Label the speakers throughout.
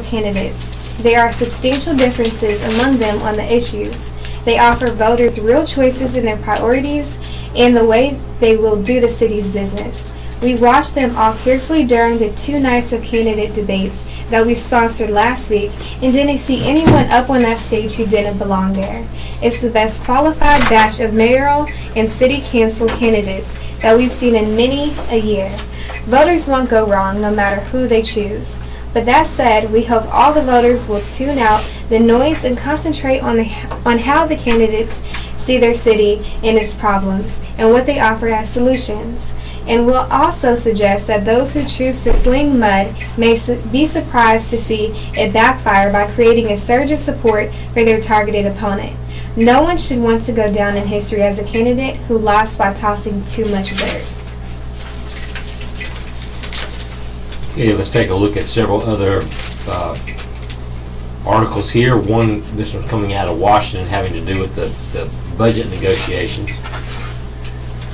Speaker 1: candidates. There are substantial differences among them on the issues. They offer voters real choices in their priorities and the way they will do the city's business. We watched them all carefully during the 2 nights of candidate debates that we sponsored last week and didn't see anyone up on that stage who didn't belong there. It's the best qualified batch of mayoral and city council candidates that we've seen in many a year. Voters won't go wrong no matter who they choose. But that said, we hope all the voters will tune out the noise and concentrate on how the candidates see their city and its problems and what they offer as solutions. And we'll also suggest that those who choose to sling mud may be surprised to see it backfire by creating a surge of support for their targeted opponent. No one should want to go down in history as a candidate who lost by tossing too much dirt.
Speaker 2: Okay, let's take a look at several other articles here. This one's coming out of Washington, having to do with the budget negotiations.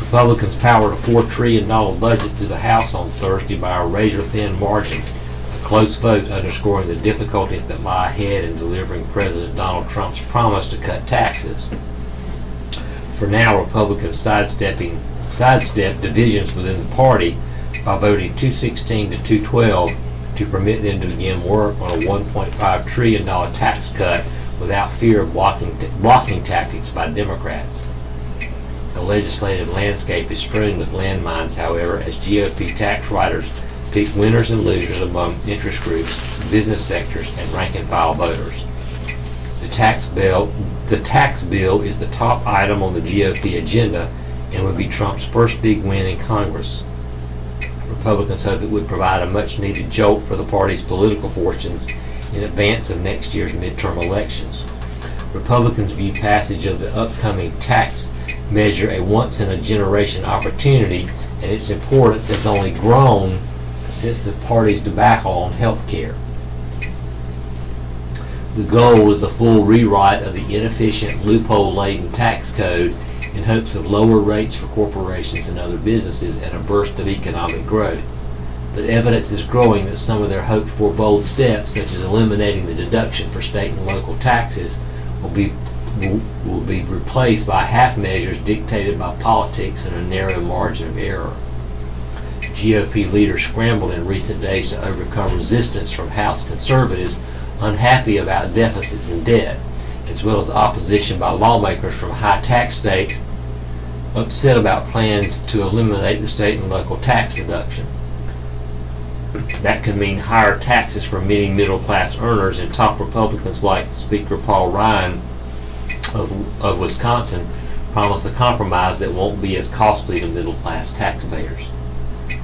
Speaker 2: Republicans powered a $4 trillion budget through the House on Thursday by a razor-thin margin, a close vote underscoring the difficulties that lie ahead in delivering President Donald Trump's promise to cut taxes. For now, Republicans sidestep divisions within the party by voting 216 to 212 to permit them to begin work on a $1.5 trillion tax cut without fear of blocking tactics by Democrats. The legislative landscape is strewn with landmines, however, as GOP tax writers pick winners and losers among interest groups, business sectors, and rank-and-file voters. The tax bill is the top item on the GOP agenda and would be Trump's first big win in Congress. Republicans hope it would provide a much-needed jolt for the party's political fortunes in advance of next year's midterm elections. Republicans view passage of the upcoming tax measure a once-in-a-generation opportunity, and its importance has only grown since the party's debacle on health care. The goal is a full rewrite of the inefficient, loophole-laden tax code in hopes of lower rates for corporations and other businesses and a burst of economic growth. But evidence is growing that some of their hoped-for bold steps, such as eliminating the deduction for state and local taxes, will be replaced by half measures dictated by politics and a narrow margin of error. GOP leaders scrambled in recent days to overcome resistance from House conservatives unhappy about deficits and debt, as well as opposition by lawmakers from high-tax states upset about plans to eliminate the state and local tax deduction. That could mean higher taxes for many middle-class earners, and top Republicans like Speaker Paul Ryan of Wisconsin promise a compromise that won't be as costly to middle-class taxpayers.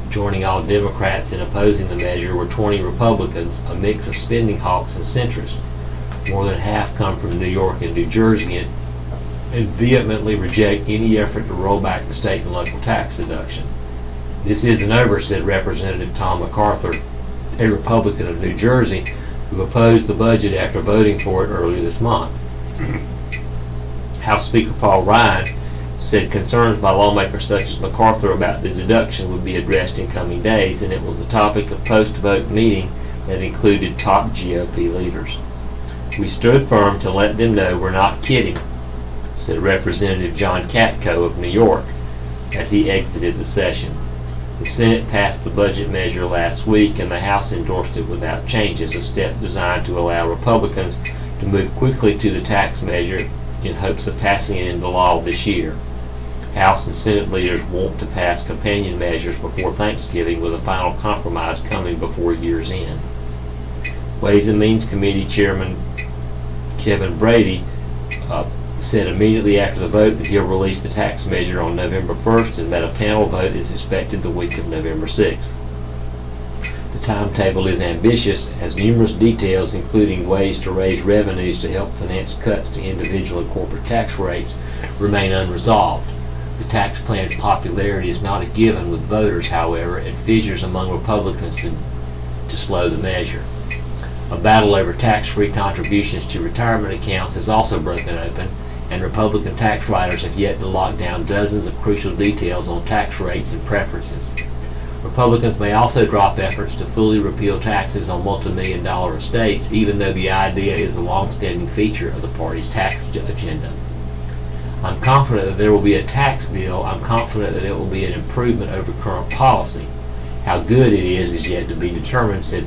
Speaker 2: Joining all Democrats in opposing the measure were 20 Republicans, a mix of spending hawks and centrists. More than half come from New York and New Jersey and vehemently reject any effort to roll back the state and local tax deduction. This isn't over, said Representative Tom MacArthur, a Republican of New Jersey, who opposed the budget after voting for it earlier this month. House Speaker Paul Ryan said concerns by lawmakers such as MacArthur about the deduction would be addressed in coming days, and it was the topic of post-vote meeting that included top GOP leaders. We stood firm to let them know we're not kidding, said Representative John Katko of New York as he exited the session. The Senate passed the budget measure last week, and the House endorsed it without changes, a step designed to allow Republicans to move quickly to the tax measure in hopes of passing it into law this year. House and Senate leaders want to pass companion measures before Thanksgiving, with a final compromise coming before year's end. Ways and Means Committee Chairman Kevin Brady said immediately after the vote that he'll release the tax measure on November 1st and that a panel vote is expected the week of November 6th. The timetable is ambitious, as numerous details, including ways to raise revenues to help finance cuts to individual and corporate tax rates, remain unresolved. The tax plan's popularity is not a given with voters, however, and fissures among Republicans to slow the measure. A battle over tax-free contributions to retirement accounts has also broken open, and Republican tax writers have yet to lock down dozens of crucial details on tax rates and preferences. Republicans may also drop efforts to fully repeal taxes on multi-million-dollar estates, even though the idea is a long-standing feature of the party's tax agenda. I'm confident that there will be a tax bill. I'm confident that it will be an improvement over current policy. How good it is yet to be determined, said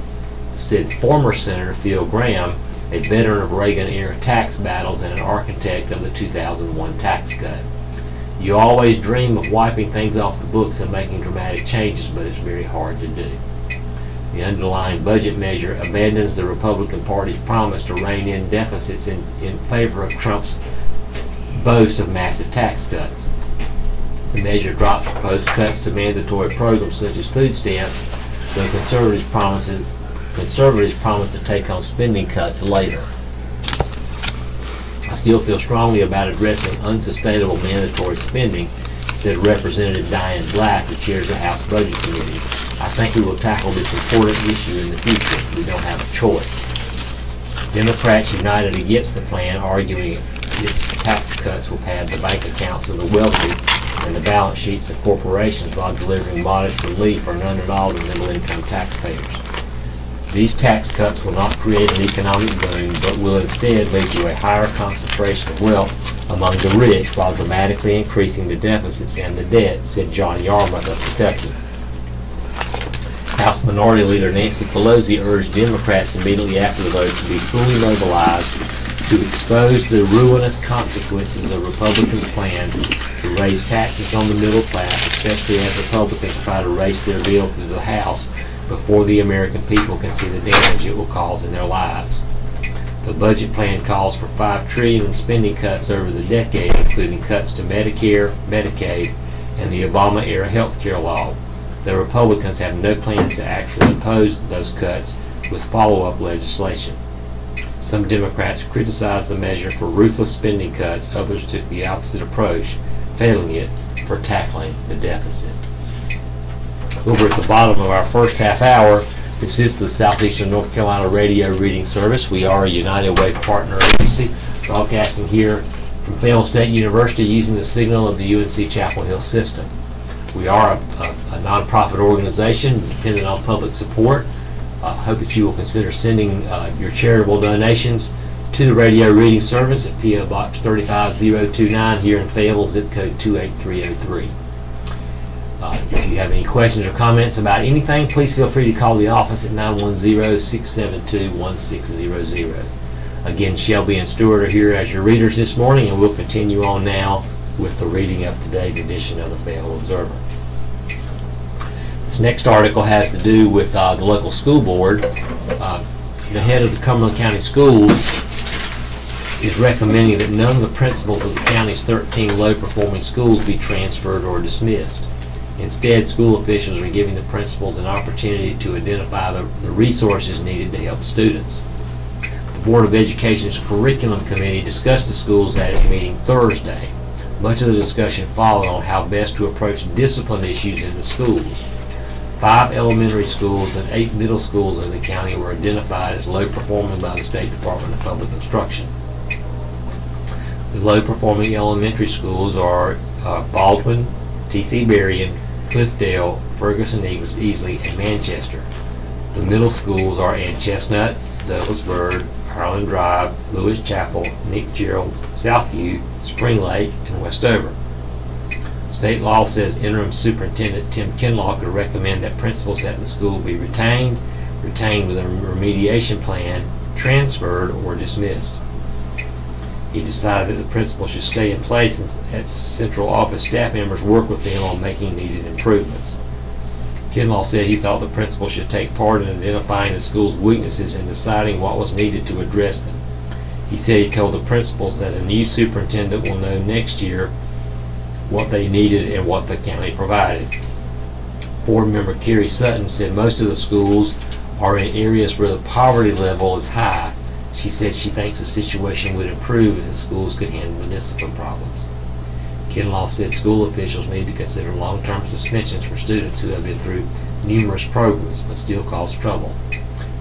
Speaker 2: former Senator Phil Gramm, a veteran of Reagan-era tax battles and an architect of the 2001 tax code. You always dream of wiping things off the books and making dramatic changes, but it's very hard to do. The underlying budget measure abandons the Republican Party's promise to rein in deficits in favor of Trump's boast of massive tax cuts. The measure drops proposed cuts to mandatory programs such as food stamps, though conservatives promise to take on spending cuts later. I still feel strongly about addressing unsustainable mandatory spending, said Representative Diane Black, who chairs the House Budget Committee. I think we will tackle this important issue in the future. We don't have a choice. Democrats united against the plan, arguing its tax cuts will pad the bank accounts of the wealthy and the balance sheets of corporations while delivering modest relief for none at all to middle-income taxpayers. These tax cuts will not create an economic boom, but will instead lead to a higher concentration of wealth among the rich while dramatically increasing the deficits and the debt, said John Yarmouth of Kentucky. House Minority Leader Nancy Pelosi urged Democrats immediately after the vote to be fully mobilized to expose the ruinous consequences of Republicans' plans to raise taxes on the middle class, especially as Republicans try to race their bill through the House before the American people can see the damage it will cause in their lives. The budget plan calls for $5 trillion in spending cuts over the decade, including cuts to Medicare, Medicaid, and the Obama-era health care law. The Republicans have no plans to actually impose those cuts with follow-up legislation. Some Democrats criticized the measure for ruthless spending cuts. Others took the opposite approach, failing it for tackling the deficit. Over at the bottom of our first half hour, this is the Southeastern North Carolina Radio Reading Service. We are a United Way partner agency, broadcasting here from Fayeteville State University using the signal of the UNC Chapel Hill system. We are a nonprofit organization dependent on public support. I hope that you will consider sending your charitable donations to the Radio Reading Service at P.O. Box 35029 here in Fayeteville, zip code 28303. If you have any questions or comments about anything, please feel free to call the office at 910-672-1600. Again, Shelby and Stewart are here as your readers this morning, and we'll continue on now with the reading of today's edition of the Fayeteville Observer. This next article has to do with the local school board. The head of the Cumberland County Schools is recommending that none of the principals of the county's 13 low-performing schools be transferred or dismissed. Instead, school officials are giving the principals an opportunity to identify the resources needed to help students. The Board of Education's Curriculum Committee discussed the schools at its meeting Thursday. Much of the discussion followed on how best to approach discipline issues in the schools. 5 elementary schools and 8 middle schools in the county were identified as low-performing by the State Department of Public Instruction. The low-performing elementary schools are Baldwin, T.C. Berrien, Cliffdale, Ferguson Easley, and Manchester. The middle schools are Ann Chestnut, Douglas Bird, Harlan Drive, Lewis Chapel, Nick Gerald, Southview, Spring Lake, and Westover. State law says Interim Superintendent Tim Kinlaw could recommend that principals at the school be retained with a remediation plan, transferred, or dismissed. He decided that the principal should stay in place and that central office staff members work with them on making needed improvements. Kinlaw said he thought the principal should take part in identifying the school's weaknesses and deciding what was needed to address them. He said he told the principals that a new superintendent will know next year what they needed and what the county provided. Board member Carrie Sutton said most of the schools are in areas where the poverty level is high. She said she thinks the situation would improve if the schools could handle the discipline problems. Kinlaw said school officials need to consider long-term suspensions for students who have been through numerous programs but still cause trouble.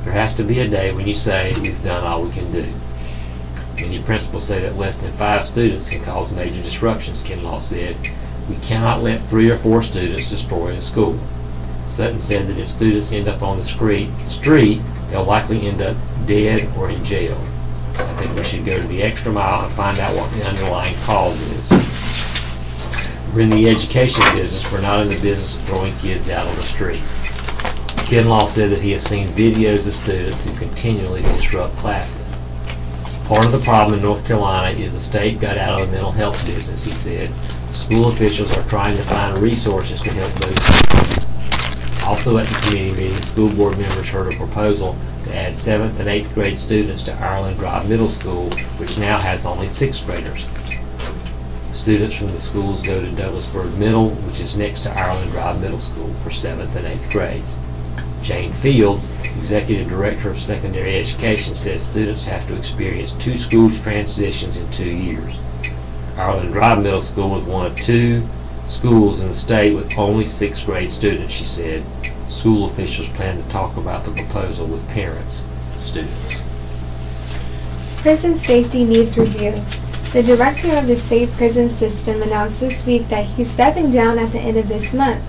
Speaker 2: There has to be a day when you say, we've done all we can do. Many principals say that less than 5 students can cause major disruptions, Kinlaw said. We cannot let 3 or 4 students destroy a school. Sutton said that if students end up on the street, they'll likely end up dead or in jail. I think we should go to the extra mile and find out what the underlying cause is. We're in the education business. We're not in the business of throwing kids out on the street. Kinlaw said that he has seen videos of students who continually disrupt classes. Part of the problem in North Carolina is the state got out of the mental health business, he said. School officials are trying to find resources to help those students. Also at the committee meeting, school board members heard a proposal to add 7th and 8th grade students to Ireland Drive Middle School, which now has only 6th graders. Students from the schools go to Douglasburg Middle, which is next to Ireland Drive Middle School, for 7th and 8th grades. Jane Fields, Executive Director of Secondary Education, says students have to experience 2 school transitions in 2 years. Ireland Drive Middle School was one of 2 schools in the state with only 6th grade students, she said. School officials plan to talk about the proposal with parents and students.
Speaker 1: Prison safety needs review. The director of the state prison system announced this week that he's stepping down at the end of this month.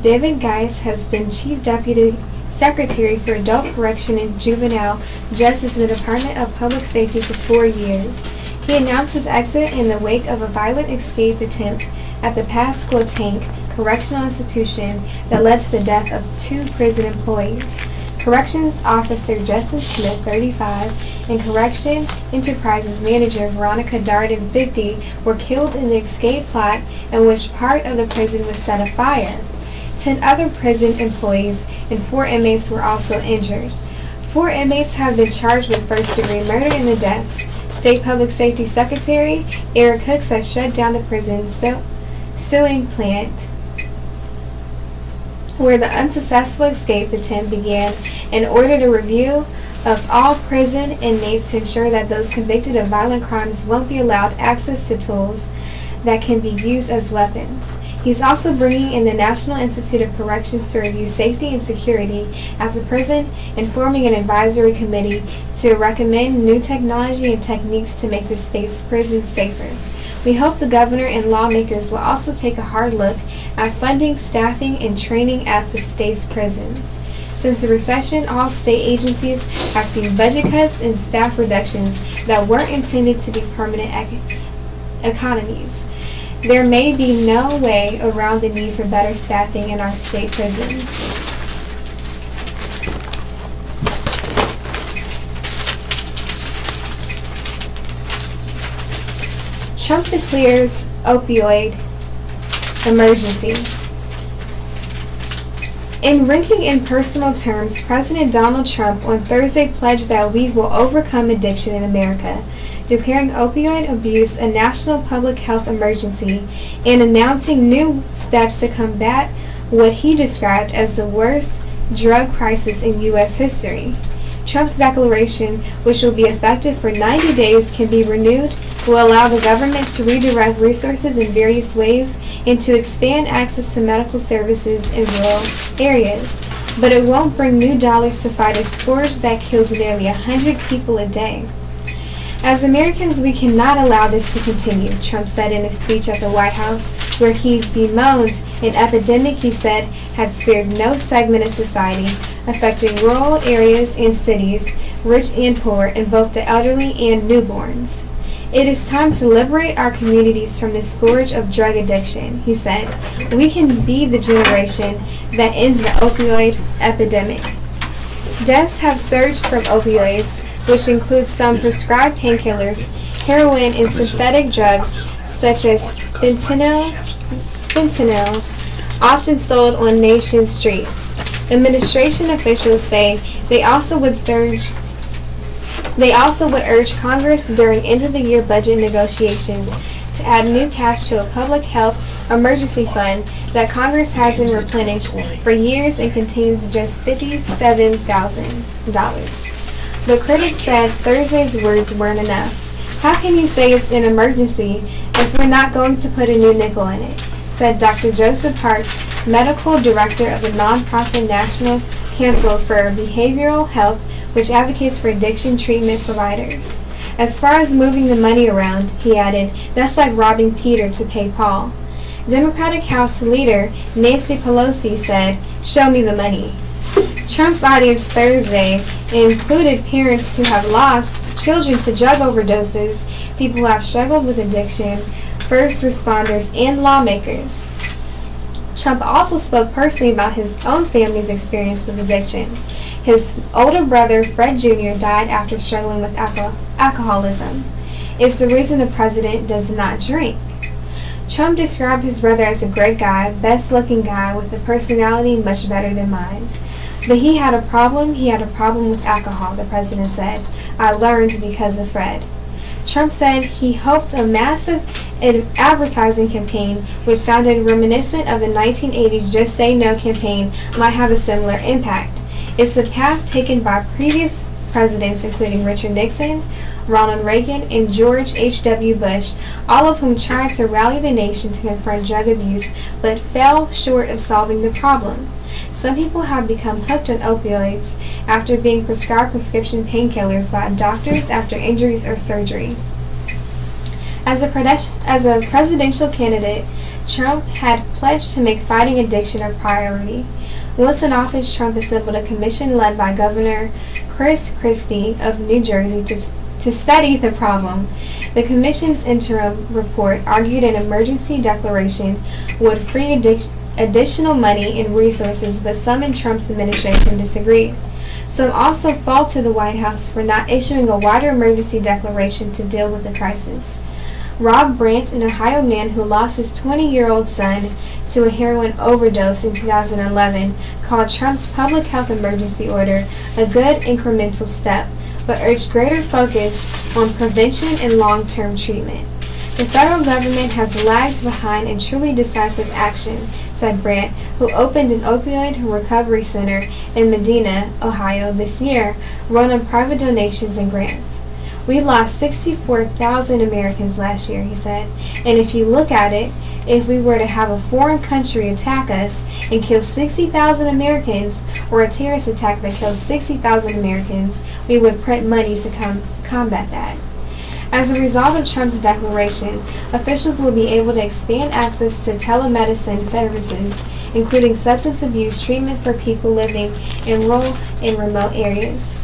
Speaker 1: David Geis has been Chief Deputy Secretary for Adult Correction and Juvenile Justice in the Department of Public Safety for 4 years. He announced his exit in the wake of a violent escape attempt at the Pasquotank Correctional Institution that led to the death of 2 prison employees. Corrections Officer Justin Smith, 35, and Correction Enterprises Manager Veronica Darden, 50, were killed in the escape plot in which part of the prison was set afire. 10 other prison employees and 4 inmates were also injured. 4 inmates have been charged with first-degree murder in the deaths. State Public Safety Secretary Eric Hooks has shut down the prison sewing plant where the unsuccessful escape attempt began in order to review of all prison inmates to ensure that those convicted of violent crimes won't be allowed access to tools that can be used as weapons. He's also bringing in the National Institute of Corrections to review safety and security at the prison and forming an advisory committee to recommend new technology and techniques to make the state's prisons safer. We hope the governor and lawmakers will also take a hard look at funding, staffing, and training at the state's prisons. Since the recession, all state agencies have seen budget cuts and staff reductions that weren't intended to be permanent economies. There may be no way around the need for better staffing in our state prisons. Trump declares opioid emergency. In ranking in personal terms, President Donald Trump on Thursday pledged that we will overcome addiction in America, declaring opioid abuse a national public health emergency and announcing new steps to combat what he described as the worst drug crisis in U.S. history. Trump's declaration, which will be effective for 90 days, can be renewed, will allow the government to redirect resources in various ways and to expand access to medical services in rural areas. But it won't bring new dollars to fight a scourge that kills nearly 100 people a day. As Americans, we cannot allow this to continue, Trump said in a speech at the White House, where he bemoaned an epidemic he said had spared no segment of society, affecting rural areas and cities, rich and poor, and both the elderly and newborns. It is time to liberate our communities from the scourge of drug addiction, he said. We can be the generation that ends the opioid epidemic. Deaths have surged from opioids, which includes some prescribed painkillers, heroin, and synthetic drugs such as fentanyl, often sold on nation streets. Administration officials say they also would urge Congress during end-of-the-year budget negotiations to add new cash to a public health emergency fund that Congress hasn't replenished for years and contains just $57,000. The critics said Thursday's words weren't enough. How can you say it's an emergency if we're not going to put a new nickel in it? Said Dr. Joseph Parks, medical director of the nonprofit National Council for Behavioral Health, which advocates for addiction treatment providers. As far as moving the money around, he added, that's like robbing Peter to pay Paul. Democratic House Leader Nancy Pelosi said Show me the money. Trump's audience Thursday included parents who have lost children to drug overdoses, people who have struggled with addiction, first responders, and lawmakers. Trump also spoke personally about his own family's experience with addiction. His older brother, Fred Jr., died after struggling with alcoholism. It's the reason the president does not drink. Trump described his brother as a great guy, best-looking guy with a personality much better than mine. But he had a problem with alcohol, the president said. I learned because of Fred. Trump said he hoped a massive advertising campaign, which sounded reminiscent of the 1980s Just Say No campaign, might have a similar impact. It's the path taken by previous presidents, including Richard Nixon, Ronald Reagan, and George H.W. Bush, all of whom tried to rally the nation to confront drug abuse, but fell short of solving the problem. Some people have become hooked on opioids after being prescribed prescription painkillers by doctors after injuries or surgery. As a presidential candidate, Trump had pledged to make fighting addiction a priority. Once in office, Trump assembled a commission led by Governor Chris Christie of New Jersey to study the problem. The commission's interim report argued an emergency declaration would free additional money and resources, but some in Trump's administration disagreed. Some also faulted the White House for not issuing a wider emergency declaration to deal with the crisis. Rob Brandt, an Ohio man who lost his 20-year-old son to a heroin overdose in 2011, called Trump's public health emergency order a good incremental step, but urged greater focus on prevention and long-term treatment. The federal government has lagged behind in truly decisive action, said Brandt, who opened an opioid recovery center in Medina, Ohio this year, run on private donations and grants. We lost 64,000 Americans last year, he said, and if you look at it, if we were to have a foreign country attack us and kill 60,000 Americans, or a terrorist attack that killed 60,000 Americans, we would print money to combat that. As a result of Trump's declaration, officials will be able to expand access to telemedicine services, including substance abuse treatment for people living in rural and remote areas.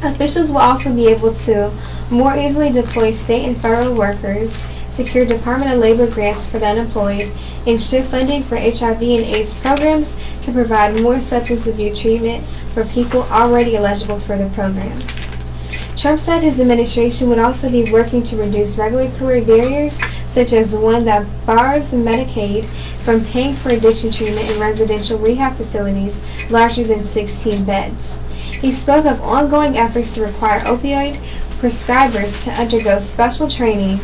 Speaker 1: Officials will also be able to more easily deploy state and federal workers, secure Department of Labor grants for the unemployed, and shift funding for HIV and AIDS programs to provide more substance abuse treatment for people already eligible for the programs. Trump said his administration would also be working to reduce regulatory barriers, such as the one that bars Medicaid from paying for addiction treatment in residential rehab facilities larger than 16 beds. He spoke of ongoing efforts to require opioid prescribers to undergo special training,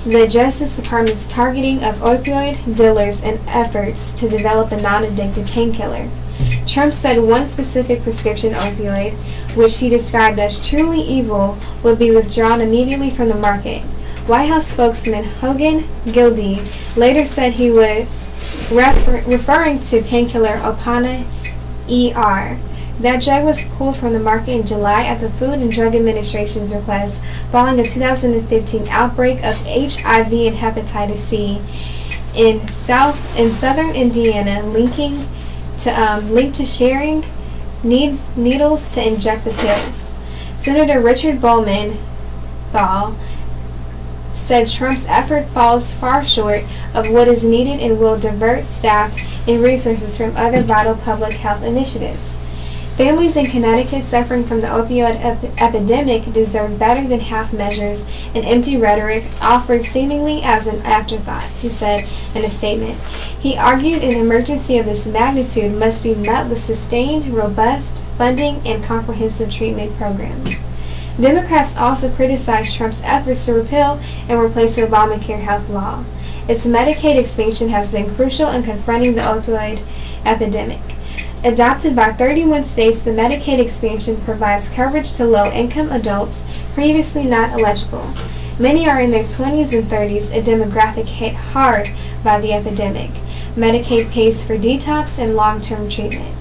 Speaker 1: the Justice Department's targeting of opioid dealers, and efforts to develop a non-addictive painkiller. Trump said one specific prescription opioid, which he described as truly evil, would be withdrawn immediately from the market. White House spokesman Hogan Gildea later said he was referring to painkiller Opana ER. That drug was pulled from the market in July at the Food and Drug Administration's request following a 2015 outbreak of HIV and hepatitis C in southern Indiana, linked to sharing needles to inject the pills. Senator Richard Bowman said Trump's effort falls far short of what is needed and will divert staff and resources from other vital public health initiatives. Families in Connecticut suffering from the opioid epidemic deserve better than half measures and empty rhetoric offered seemingly as an afterthought, he said in a statement. He argued an emergency of this magnitude must be met with sustained, robust funding and comprehensive treatment programs. Democrats also criticized Trump's efforts to repeal and replace the Obamacare health law. Its Medicaid expansion has been crucial in confronting the opioid epidemic. Adopted by 31 states, the Medicaid expansion provides coverage to low-income adults previously not eligible. Many are in their 20s and 30s, a demographic hit hard by the epidemic. Medicaid pays for detox and long-term treatment.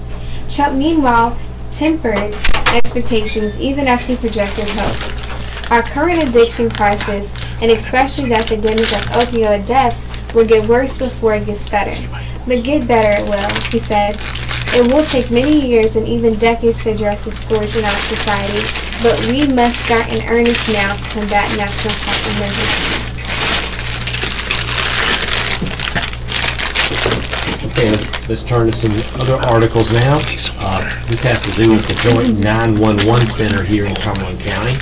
Speaker 1: Trump, meanwhile, tempered expectations even as he projected hope. Our current addiction crisis, and especially the epidemic of opioid deaths, will get worse before it gets better. But get better it will, he said. It will take many years and even decades to address the scourge in our society, but we must start in earnest now to combat national health emergency.
Speaker 2: Okay, let's turn to some other articles now. This has to do with the joint 911 center here in Cumberland County.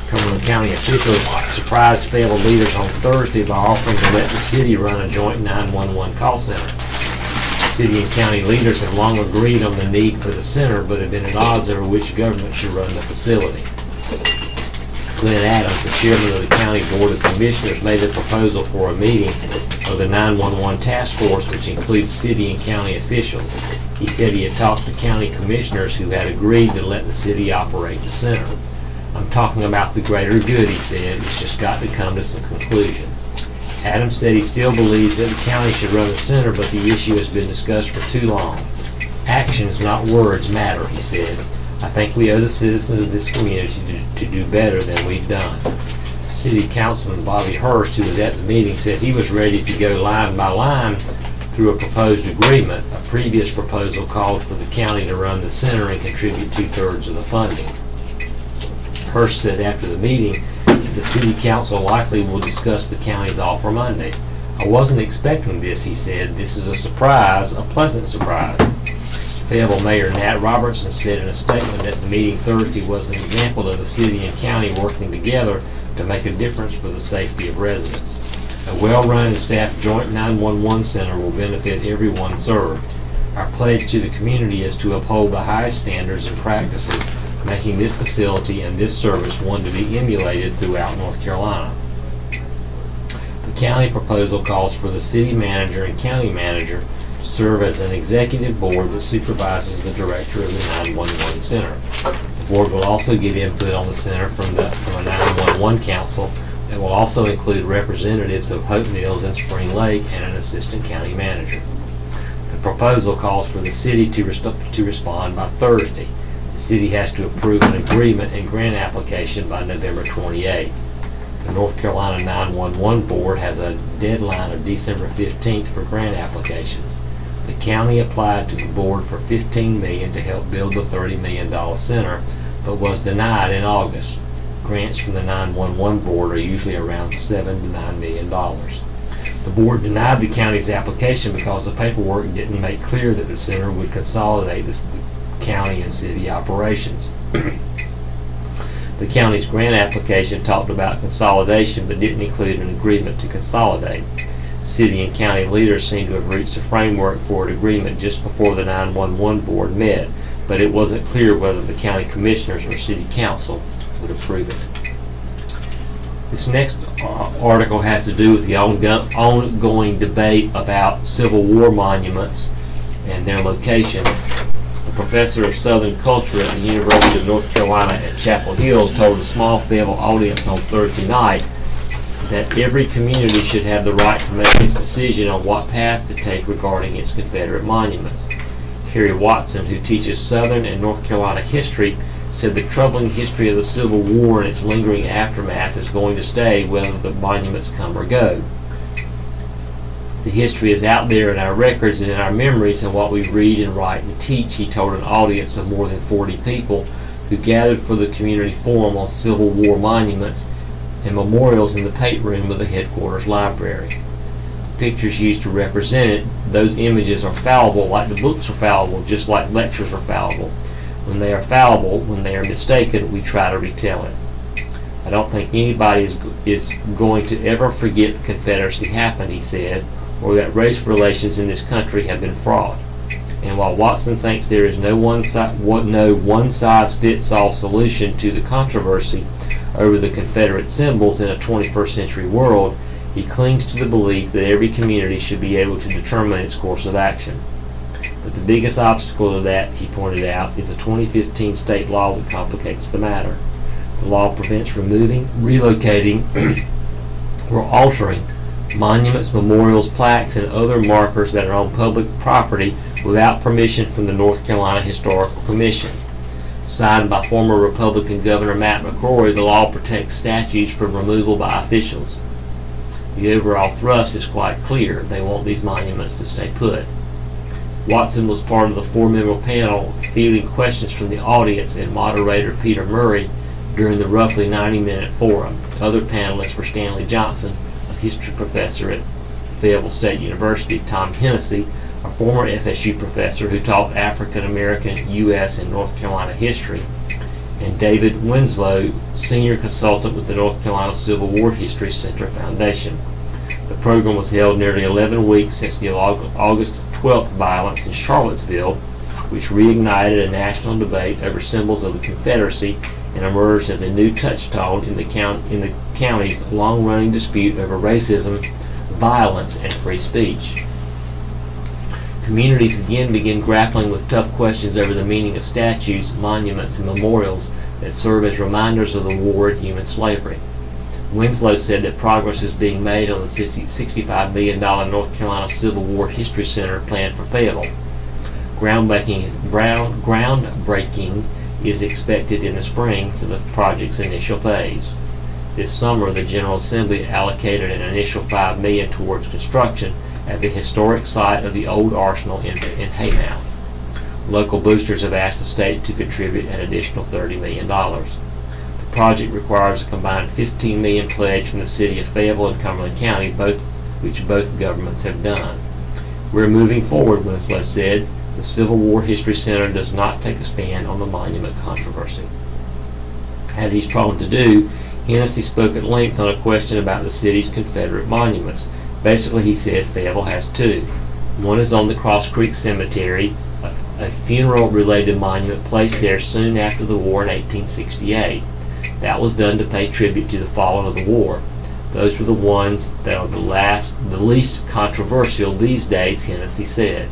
Speaker 2: Cumberland County officials surprised Fayeteville leaders on Thursday by offering to let the city run a joint 911 call center. City and county leaders have long agreed on the need for the center, but have been at odds over which government should run the facility. Glenn Adams, the chairman of the County Board of Commissioners, made a proposal for a meeting of the 911 task force, which includes city and county officials. He said he had talked to county commissioners who had agreed to let the city operate the center. I'm talking about the greater good, he said. It's just got to come to some conclusion. Adams said he still believes that the county should run the center, but the issue has been discussed for too long. Actions, not words, matter, he said. I think we owe the citizens of this community to do better than we've done. City Councilman Bobby Hurst, who was at the meeting, said he was ready to go line by line through a proposed agreement. A previous proposal called for the county to run the center and contribute 2/3 of the funding. Hurst said after the meeting that the City Council likely will discuss the county's offer Monday. I wasn't expecting this, he said. This is a surprise, a pleasant surprise. Fayeteville Mayor Nat Robertson said in a statement that the meeting Thursday was an example of the city and county working together to make a difference for the safety of residents. A well-run and staffed joint 911 center will benefit everyone served. Our pledge to the community is to uphold the highest standards and practices, making this facility and this service one to be emulated throughout North Carolina. The county proposal calls for the city manager and county manager to serve as an executive board that supervises the director of the 911 center. The board will also get input on the center from a 911 council that will also include representatives of Hope Mills and Spring Lake and an assistant county manager. The proposal calls for the city to respond by Thursday. The city has to approve an agreement and grant application by November 28. The North Carolina 911 Board has a deadline of December 15th for grant applications. The county applied to the board for $15 million to help build the $30 million center, but was denied in August. Grants from the 911 Board are usually around $7 to $9 million. The board denied the county's application because the paperwork didn't make clear that the center would consolidate the county and city operations. The county's grant application talked about consolidation but didn't include an agreement to consolidate. City and county leaders seem to have reached a framework for an agreement just before the 911 Board met, but it wasn't clear whether the county commissioners or city council would approve it. This next article has to do with the ongoing debate about Civil War monuments and their locations. A professor of Southern culture at the University of North Carolina at Chapel Hill told a small Fayeteville audience on Thursday night that every community should have the right to make its decision on what path to take regarding its Confederate monuments. Harry Watson, who teaches Southern and North Carolina history, said the troubling history of the Civil War and its lingering aftermath is going to stay whether the monuments come or go. The history is out there in our records and in our memories and what we read and write and teach, he told an audience of more than 40 people who gathered for the community forum on Civil War monuments and memorials in the Pate Room of the headquarters library. Pictures used to represent it, those images are fallible like the books are fallible, just like lectures are fallible. When they are fallible, when they are mistaken, we try to retell it. I don't think anybody is going to ever forget the Confederacy happened, he said, or that race relations in this country have been fraught. And while Watson thinks there is no one-size-fits-all solution to the controversy over the Confederate symbols in a 21st century world, he clings to the belief that every community should be able to determine its course of action. But the biggest obstacle to that, he pointed out, is a 2015 state law that complicates the matter. The law prevents removing, relocating, or altering monuments, memorials, plaques, and other markers that are on public property without permission from the North Carolina Historical Commission. Signed by former Republican Governor Matt McCrory, the law protects statues from removal by officials. The overall thrust is quite clear. They want these monuments to stay put. Watson was part of the four-member panel fielding questions from the audience and moderator Peter Murray during the roughly 90-minute forum. Other panelists were Stanley Johnson, a history professor at Fayeteville State University, Tom Hennessy, a former FSU professor who taught African American, U.S., and North Carolina history, and David Winslow, senior consultant with the North Carolina Civil War History Center Foundation. The program was held nearly 11 weeks since the August 12th violence in Charlottesville, which reignited a national debate over symbols of the Confederacy and emerged as a new touchstone in the county's long-running dispute over racism, violence, and free speech. Communities again began grappling with tough questions over the meaning of statues, monuments, and memorials that serve as reminders of the war and human slavery. Winslow said that progress is being made on the $65 million North Carolina Civil War History Center planned for Fayeteville. Groundbreaking is expected in the spring for the project's initial phase. This summer, the General Assembly allocated an initial $5 million towards construction at the historic site of the old arsenal in Haymount. Local boosters have asked the state to contribute an additional $30 million. The project requires a combined $15 million pledge from the city of Fayeteville and Cumberland County, which both governments have done. We're moving forward, Winslow said. The Civil War History Center does not take a stand on the monument controversy. As he's prone to do, Hennessy spoke at length on a question about the city's Confederate monuments. Basically, he said Fayeteville has two. One is on the Cross Creek Cemetery, a funeral-related monument placed there soon after the war in 1868. That was done to pay tribute to the fallen of the war. Those were the ones that are the least controversial these days, Hennessy said.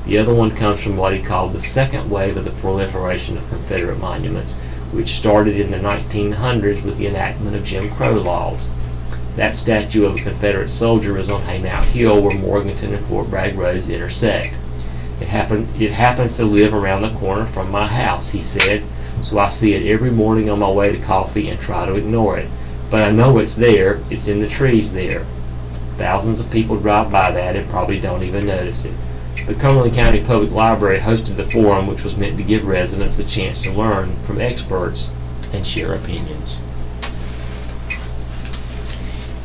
Speaker 2: The other one comes from what he called the second wave of the proliferation of Confederate monuments, which started in the 1900s with the enactment of Jim Crow laws. That statue of a Confederate soldier is on Haymount Hill, where Morganton and Fort Bragg roads intersect. It happens to live around the corner from my house, he said, so I see it every morning on my way to coffee and try to ignore it. But I know it's there. It's in the trees there. Thousands of people drive by that and probably don't even notice it. The Cumberland County Public Library hosted the forum, which was meant to give residents a chance to learn from experts and share opinions.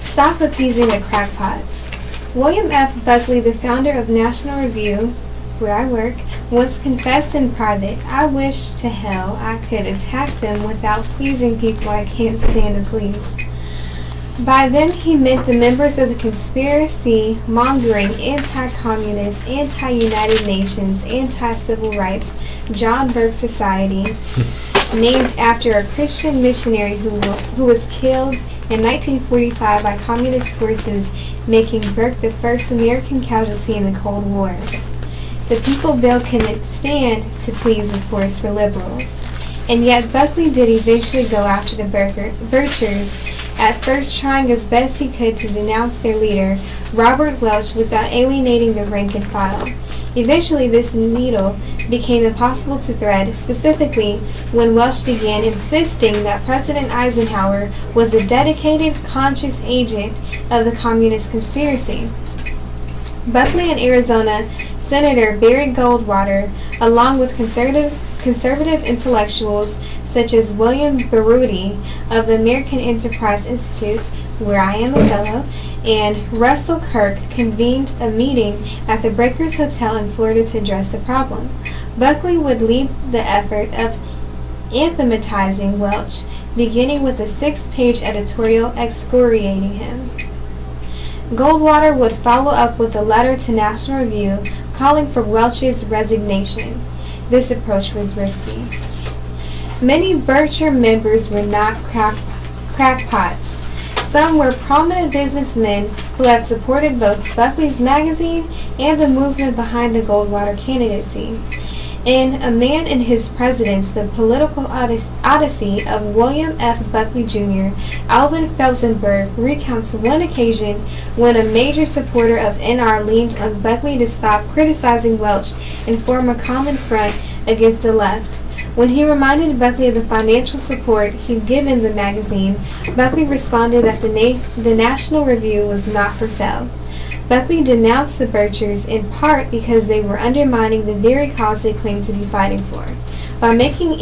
Speaker 1: Stop appeasing the crackpots. William F. Buckley, the founder of National Review, where I work, once confessed in private, "I wish to hell I could attack them without pleasing people I can't stand to please." By then he meant the members of the conspiracy-mongering, anti-communist, anti-United Nations, anti-civil rights John Burke Society, named after a Christian missionary who was killed in 1945 by communist forces, making Burke the first American casualty in the Cold War. The People Bill couldn't stand to please, of course, for liberals. And yet Buckley did eventually go after the Birchers, at first trying as best he could to denounce their leader, Robert Welch, without alienating the rank and file. Eventually this needle became impossible to thread, specifically when Welch began insisting that President Eisenhower was a dedicated, conscious agent of the communist conspiracy. Buckley and Arizona Senator Barry Goldwater, along with conservative intellectuals such as William Baruti of the American Enterprise Institute, where I am a fellow, and Russell Kirk, convened a meeting at the Breakers Hotel in Florida to address the problem. Buckley would lead the effort of anathematizing Welch, beginning with a 6-page editorial excoriating him. Goldwater would follow up with a letter to National Review calling for Welch's resignation. This approach was risky. Many Bircher members were not crackpots. Some were prominent businessmen who had supported both Buckley's magazine and the movement behind the Goldwater candidacy. In A Man and His Presidents, The Political Odyssey of William F. Buckley Jr., Alvin Felsenburg recounts one occasion when a major supporter of NR leaned on Buckley to stop criticizing Welch and form a common front against the left. When he reminded Buckley of the financial support he'd given the magazine, Buckley responded that the National Review was not for sale. Buckley denounced the Birchers in part because they were undermining the very cause they claimed to be fighting for. By making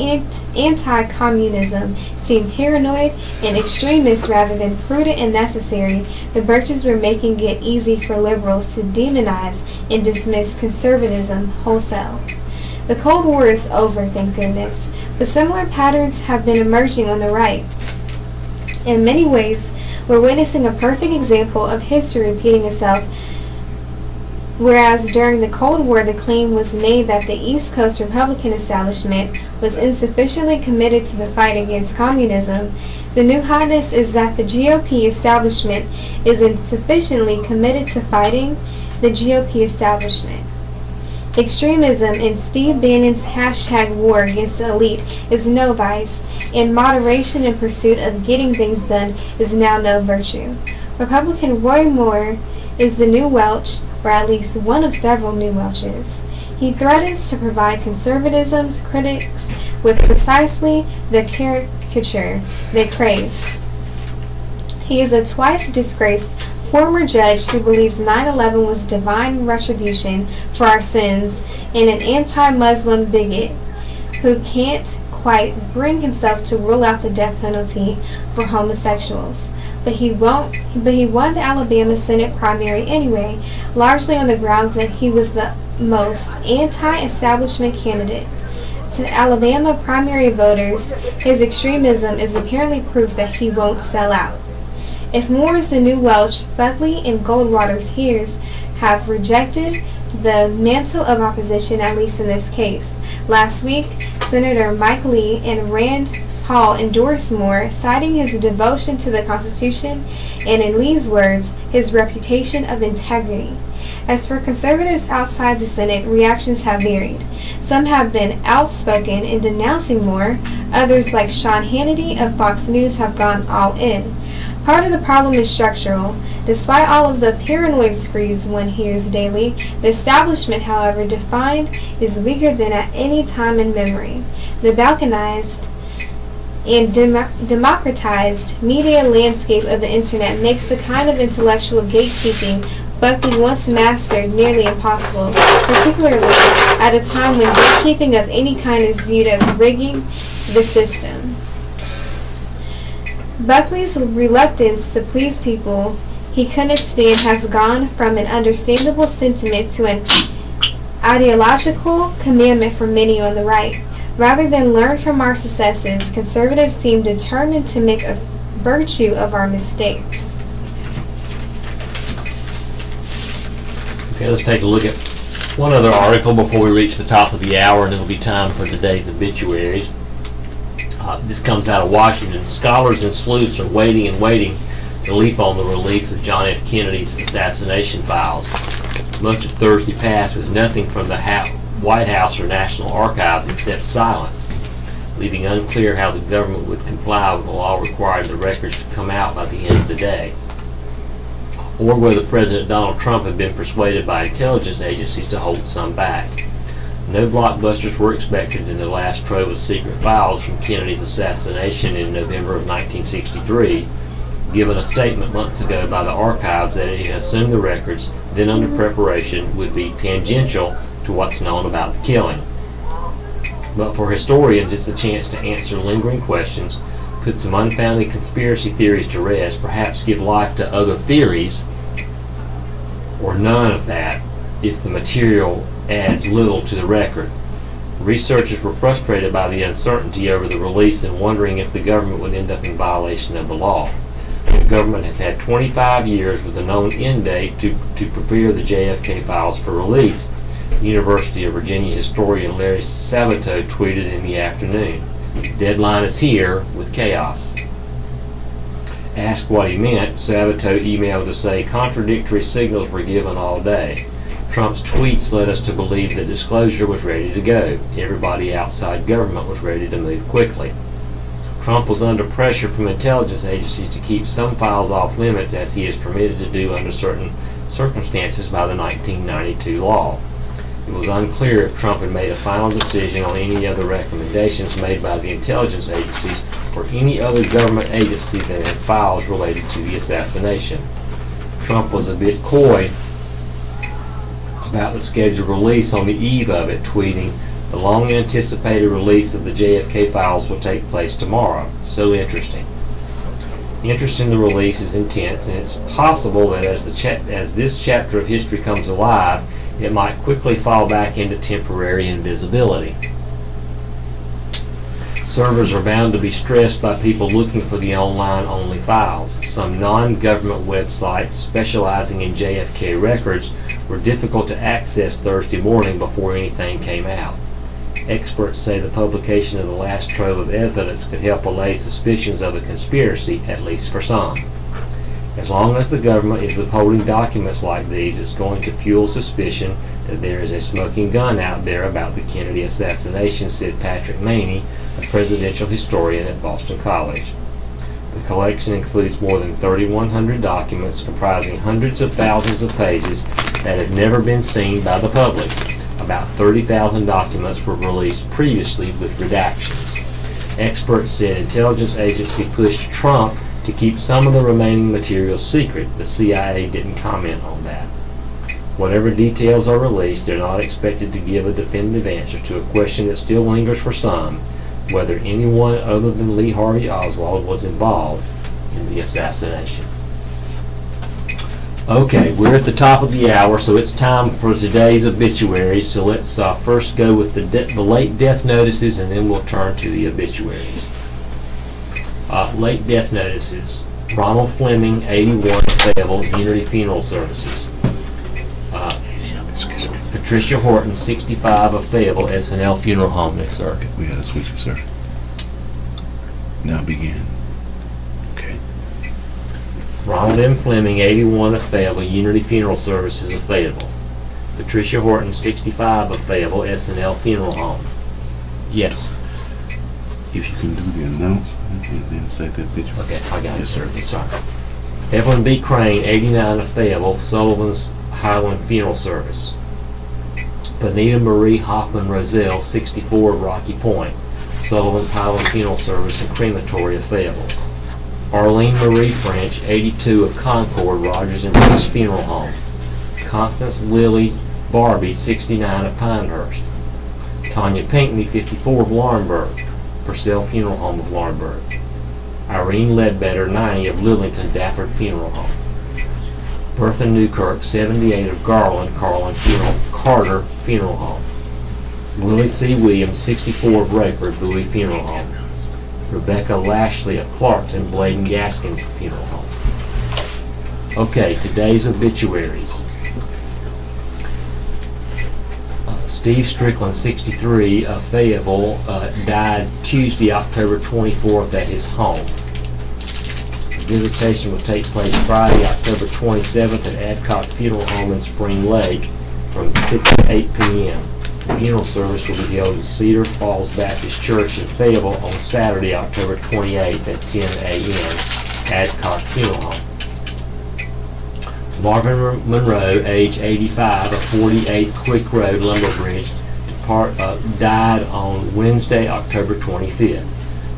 Speaker 1: anti-communism seem paranoid and extremist rather than prudent and necessary, the Birchers were making it easy for liberals to demonize and dismiss conservatism wholesale. The Cold War is over, thank goodness, but similar patterns have been emerging on the right. In many ways, we're witnessing a perfect example of history repeating itself. Whereas during the Cold War the claim was made that the East Coast Republican establishment was insufficiently committed to the fight against communism, the new hotness is that the GOP establishment is insufficiently committed to fighting the GOP establishment. Extremism in Steve Bannon's #war against the elite is no vice, and moderation in pursuit of getting things done is now no virtue. Republican Roy Moore is the new Welch, or at least one of several new Welches. He threatens to provide conservatism's critics with precisely the caricature they crave. He is a twice disgraced former judge who believes 9/11 was divine retribution for our sins, and an anti-Muslim bigot who can't quite bring himself to rule out the death penalty for homosexuals. But he won the Alabama Senate primary anyway, largely on the grounds that he was the most anti-establishment candidate. To Alabama primary voters, his extremism is apparently proof that he won't sell out. If Moore is the new Welch, Buckley and Goldwater's hearers have rejected the mantle of opposition, at least in this case. Last week, Senator Mike Lee and Rand Paul endorsed Moore, citing his devotion to the Constitution and, in Lee's words, his reputation of integrity. As for conservatives outside the Senate, reactions have varied. Some have been outspoken in denouncing Moore. Others, like Sean Hannity of Fox News, have gone all in. Part of the problem is structural. Despite all of the paranoid screeds one hears daily, the establishment, however defined, is weaker than at any time in memory. The balkanized and democratized media landscape of the Internet makes the kind of intellectual gatekeeping Buckley once mastered nearly impossible, particularly at a time when gatekeeping of any kind is viewed as rigging the system. Buckley's reluctance to please people he couldn't stand has gone from an understandable sentiment to an ideological commandment for many on the right. Rather than learn from our successes, conservatives seem determined to make a virtue of our mistakes.
Speaker 2: Okay, let's take a look at one other article before we reach the top of the hour, and it'll be time for today's obituaries. This comes out of Washington. Scholars and sleuths are waiting and waiting to leap on the release of John F. Kennedy's assassination files. Much of Thursday passed with nothing from the White House or National Archives except silence, leaving unclear how the government would comply with the law requiring the records to come out by the end of the day, or whether President Donald Trump had been persuaded by intelligence agencies to hold some back. No blockbusters were expected in the last trove of secret files from Kennedy's assassination in November of 1963, given a statement months ago by the archives that it had assumed the records, then under preparation, would be tangential to what's known about the killing. But for historians, it's a chance to answer lingering questions, put some unfounded conspiracy theories to rest, perhaps give life to other theories, or none of that if the material adds little to the record. Researchers were frustrated by the uncertainty over the release and wondering if the government would end up in violation of the law. The government has had 25 years with a known end date to prepare the JFK files for release. University of Virginia historian Larry Sabato tweeted in the afternoon, "The deadline is here with chaos." Asked what he meant, Sabato emailed to say contradictory signals were given all day. Trump's tweets led us to believe that disclosure was ready to go. Everybody outside government was ready to move quickly. Trump was under pressure from intelligence agencies to keep some files off limits, as he is permitted to do under certain circumstances by the 1992 law. It was unclear if Trump had made a final decision on any other recommendations made by the intelligence agencies or any other government agency that had files related to the assassination. Trump was a bit coy about the scheduled release on the eve of it, tweeting, "The long-anticipated release of the JFK files will take place tomorrow. So interesting." Interest in the release is intense, and it's possible that as this chapter of history comes alive, it might quickly fall back into temporary invisibility. Servers are bound to be stressed by people looking for the online-only files. Some non-government websites specializing in JFK records were difficult to access Thursday morning before anything came out. Experts say the publication of the last trove of evidence could help allay suspicions of a conspiracy, at least for some. As long as the government is withholding documents like these, it's going to fuel suspicion that there is a smoking gun out there about the Kennedy assassination, said Patrick Maney, a presidential historian at Boston College. The collection includes more than 3,100 documents comprising hundreds of thousands of pages that have never been seen by the public. About 30,000 documents were released previously with redactions. Experts said intelligence agency pushed Trump to keep some of the remaining material secret. The CIA didn't comment on that. Whatever details are released, they're not expected to give a definitive answer to a question that still lingers for some, whether anyone other than Lee Harvey Oswald was involved in the assassination. Okay, we're at the top of the hour, so it's time for today's obituaries. So let's first go with the late death notices, and then we'll turn to the obituaries. Late death notices. Ronald Fleming, 81, Fayeteville, Unity Funeral Services. Patricia Horton, 65, of Fayeteville, SNL Funeral Home. Yes, sir.
Speaker 3: Okay, we had a switch, sir. Now begin. Okay.
Speaker 2: Ronald M. Fleming, 81, of Fayeteville, Unity Funeral Services of Fayeteville. Patricia Horton, 65, of Fayeteville, SNL Funeral Home. Yes.
Speaker 3: If you can do the announcement and then say that picture.
Speaker 2: Okay, I got it.
Speaker 3: Yes, sir.
Speaker 2: Sorry. Evelyn B. Crane, 89, of Fayeteville, Sullivan's Highland Funeral Service. Benita Marie Hoffman Roselle, 64, of Rocky Point, Sullivan's Highland Funeral Service and Crematory of Fayeteville. Arlene Marie French, 82, of Concord, Rogers and Peace Funeral Home. Constance Lily Barbie, 69, of Pinehurst. Tanya Pinckney, 54, of Laurinburg, Purcell Funeral Home of Laurinburg. Irene Ledbetter, 90, of Lillington Dafford Funeral Home. Bertha Newkirk, 78, of Garland, Carter Funeral Home. Willie C. Williams, 64, of Rayford, Bowie Funeral Home. Rebecca Lashley of Clarkton, Bladen Gaskins Funeral Home. Okay, today's obituaries. Steve Strickland, 63, of Fayeteville, died Tuesday, October 24th at his home. Visitation will take place Friday, October 27th at Adcock Funeral Home in Spring Lake from 6 to 8 p.m. The funeral service will be held at Cedar Falls Baptist Church in Fayeteville on Saturday, October 28th at 10 a.m. Adcock Funeral Home. Marvin Monroe, age 85, of 48 Quick Road, Lumberbridge, died on Wednesday, October 25th.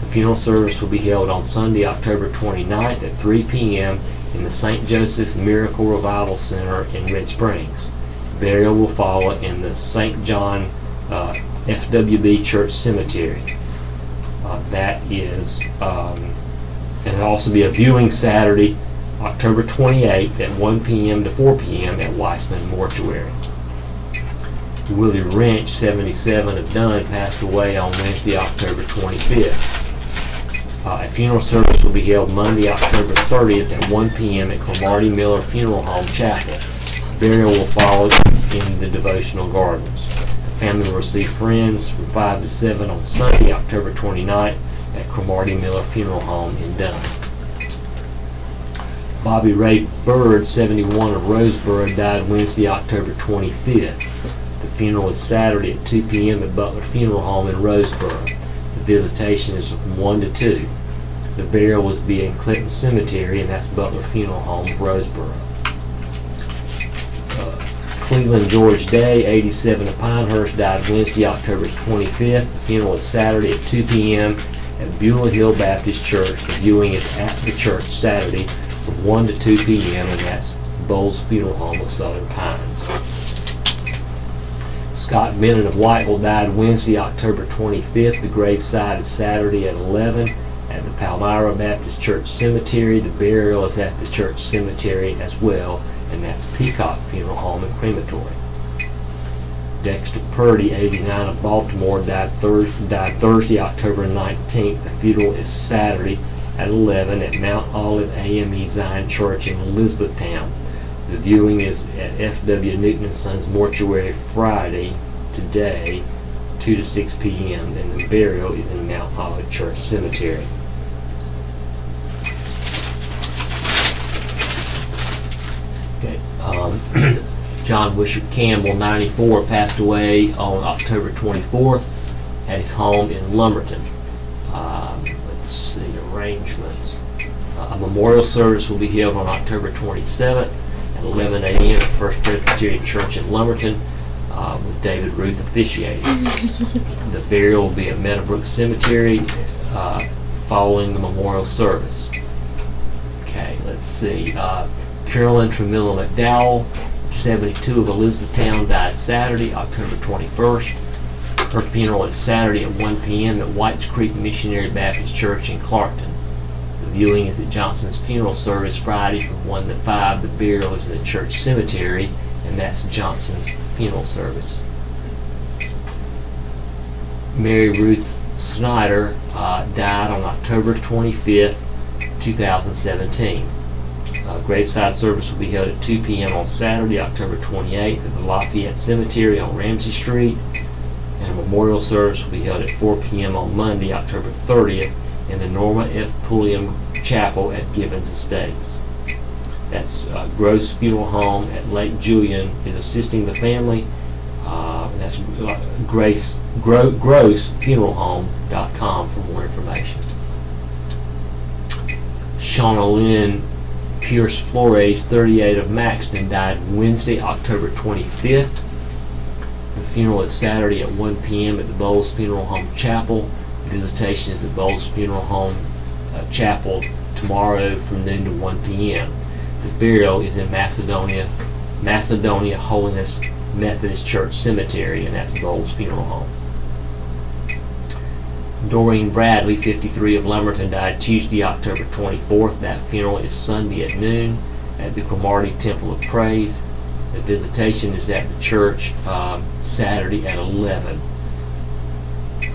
Speaker 2: The funeral service will be held on Sunday, October 29th at 3 p.m. in the St. Joseph Miracle Revival Center in Red Springs. Burial will follow in the St. John FWB Church Cemetery. And there'll also be a viewing Saturday, October 28th at 1 p.m. to 4 p.m. at Weissman Mortuary. Willie Wrench, 77, of Dunn, passed away on Wednesday, October 25th. A funeral service will be held Monday, October 30th at 1 p.m. at Cromartie Miller Funeral Home Chapel. Burial will follow in the devotional gardens. The family will receive friends from 5 to 7 on Sunday, October 29th at Cromartie Miller Funeral Home in Dunn. Bobby Ray Bird, 71, of Roseboro, died Wednesday, October 25th. The funeral is Saturday at 2 p.m. at Butler Funeral Home in Roseboro. The visitation is from 1 to 2. The burial was to be in Clinton Cemetery, and that's Butler Funeral Home of Roseboro. Cleveland George Day, 87, of Pinehurst, died Wednesday, October 25th. The funeral is Saturday at 2 p.m. at Beulah Hill Baptist Church. The viewing is at the church Saturday from 1 to 2 p.m. and that's Bowles Funeral Home of Southern Pines. Scott Bennett of Whiteville died Wednesday, October 25th. The graveside is Saturday at 11 at the Palmyra Baptist Church Cemetery. The burial is at the church cemetery as well, and that's Peacock Funeral Home and Crematory. Dexter Purdy, 89, of Baltimore, died Thursday, October 19th. The funeral is Saturday at 11 at Mount Olive AME Zion Church in Elizabethtown. The viewing is at F.W. Newton & Sons Mortuary Friday, today, 2 to 6 p.m., and the burial is in Mount Olive Church Cemetery. Okay, John Wishart Campbell, 94, passed away on October 24th at his home in Lumberton. Let's see, arrangements. A memorial service will be held on October 27th at 11 a.m. at First Presbyterian Church in Lumberton, with David Ruth officiating. The burial will be at Meadowbrook Cemetery following the memorial service. Okay, let's see. Carolyn Tremilla McDowell, 72, of Elizabethtown, died Saturday, October 21st. Her funeral is Saturday at 1 p.m. at Whites Creek Missionary Baptist Church in Clarkton. The viewing is at Johnson's funeral service Friday from 1 to 5. The burial is in the church cemetery, and that's Johnson's funeral service. Mary Ruth Snyder died on October 25th, 2017. Graveside service will be held at 2 p.m. on Saturday, October 28th at the Lafayette Cemetery on Ramsey Street, and a memorial service will be held at 4 p.m. on Monday, October 30th in the Norma F. Pulliam Chapel at Gibbons Estates. That's Gross Funeral Home at Lake Julian is assisting the family. That's grossfuneralhome.com for more information. Shauna Lynn Pierce Flores, 38, of Maxton, died Wednesday, October 25th. The funeral is Saturday at 1 p.m. at the Bowles Funeral Home Chapel. Visitation is at Bowles Funeral Home Chapel tomorrow from noon to 1 p.m. The burial is in Macedonia Holiness Methodist Church Cemetery, and that's Bowles Funeral Home. Doreen Bradley, 53, of Lumberton, died Tuesday, October 24th. That funeral is Sunday at noon at the Cromartie Temple of Praise. The visitation is at the church Saturday at 11.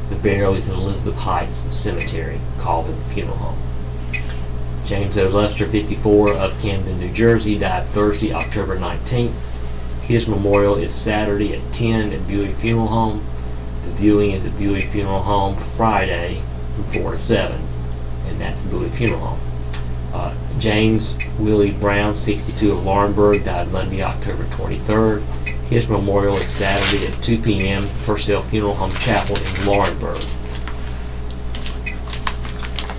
Speaker 2: The burial is in Elizabeth Heights Cemetery, Calvin Funeral Home. James O. Luster, 54, of Camden, New Jersey, died Thursday, October 19th. His memorial is Saturday at 10 at Buey Funeral Home. The viewing is at Buey Funeral Home Friday from 4 to 7, and that's the Buey Funeral Home. James Willie Brown, 62, of Laurinburg, died Monday, October 23rd. His memorial is Saturday at 2 p.m. Purcell Funeral Home Chapel in Laurinburg.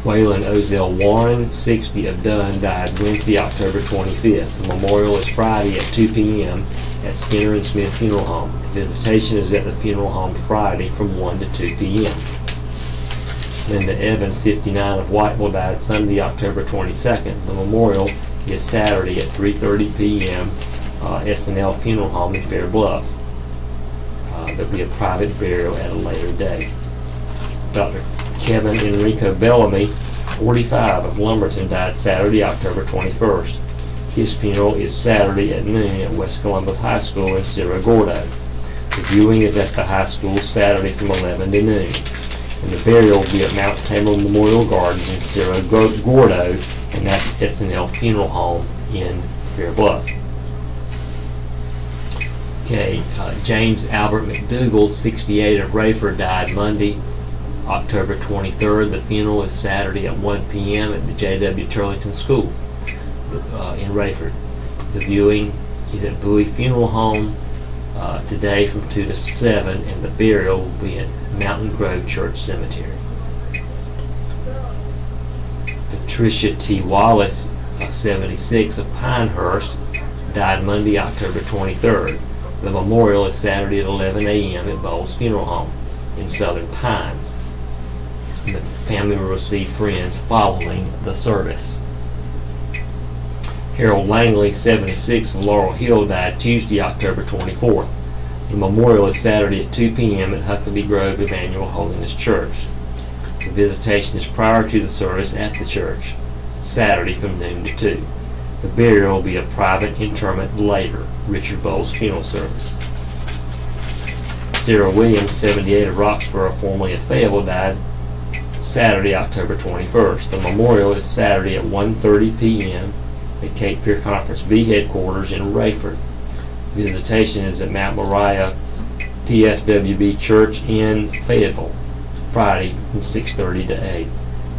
Speaker 2: Waylon Ozell Warren, 60, of Dunn, died Wednesday, October 25th. The memorial is Friday at 2 p.m. at Skinner and Smith Funeral Home. The visitation is at the funeral home Friday from 1 to 2 p.m. Linda Evans, 59, of Whiteville, died Sunday, October 22nd. The memorial is Saturday at 3:30 p.m. S&L Funeral Home in Fair Bluff. There will be a private burial at a later date. Dr. Kevin Enrico Bellamy, 45, of Lumberton, died Saturday, October 21st. His funeral is Saturday at noon at West Columbus High School in Cerro Gordo. The viewing is at the high school Saturday from 11 to noon. And the burial will be at Mount Tabor Memorial Gardens in Cerro Gordo, and that's S&L Funeral Home in Fair Bluff. Okay, James Albert McDougall, 68, of Rayford, died Monday, October 23rd. The funeral is Saturday at 1 p.m. at the J.W. Turlington School in Rayford. The viewing is at Bowie Funeral Home today from 2 to 7, and the burial will be at Mountain Grove Church Cemetery. Patricia T. Wallace, 76, of Pinehurst, died Monday, October 23rd. The memorial is Saturday at 11 a.m. at Bowles Funeral Home in Southern Pines. And the family will receive friends following the service. Harold Langley, 76, of Laurel Hill, died Tuesday, October 24th. The memorial is Saturday at 2 p.m. at Huckabee Grove Emmanuel Holiness Church. The visitation is prior to the service at the church, Saturday from noon to 2. The burial will be a private interment later, Richard Bowles Funeral Service. Sarah Williams, 78, of Roxborough, formerly of Fayeteville, died Saturday, October 21st. The memorial is Saturday at 1:30 p.m. at Cape Fear Conference B headquarters in Rayford. Visitation is at Mount Moriah PFWB Church in Fayetteville, Friday from 6:30 to 8.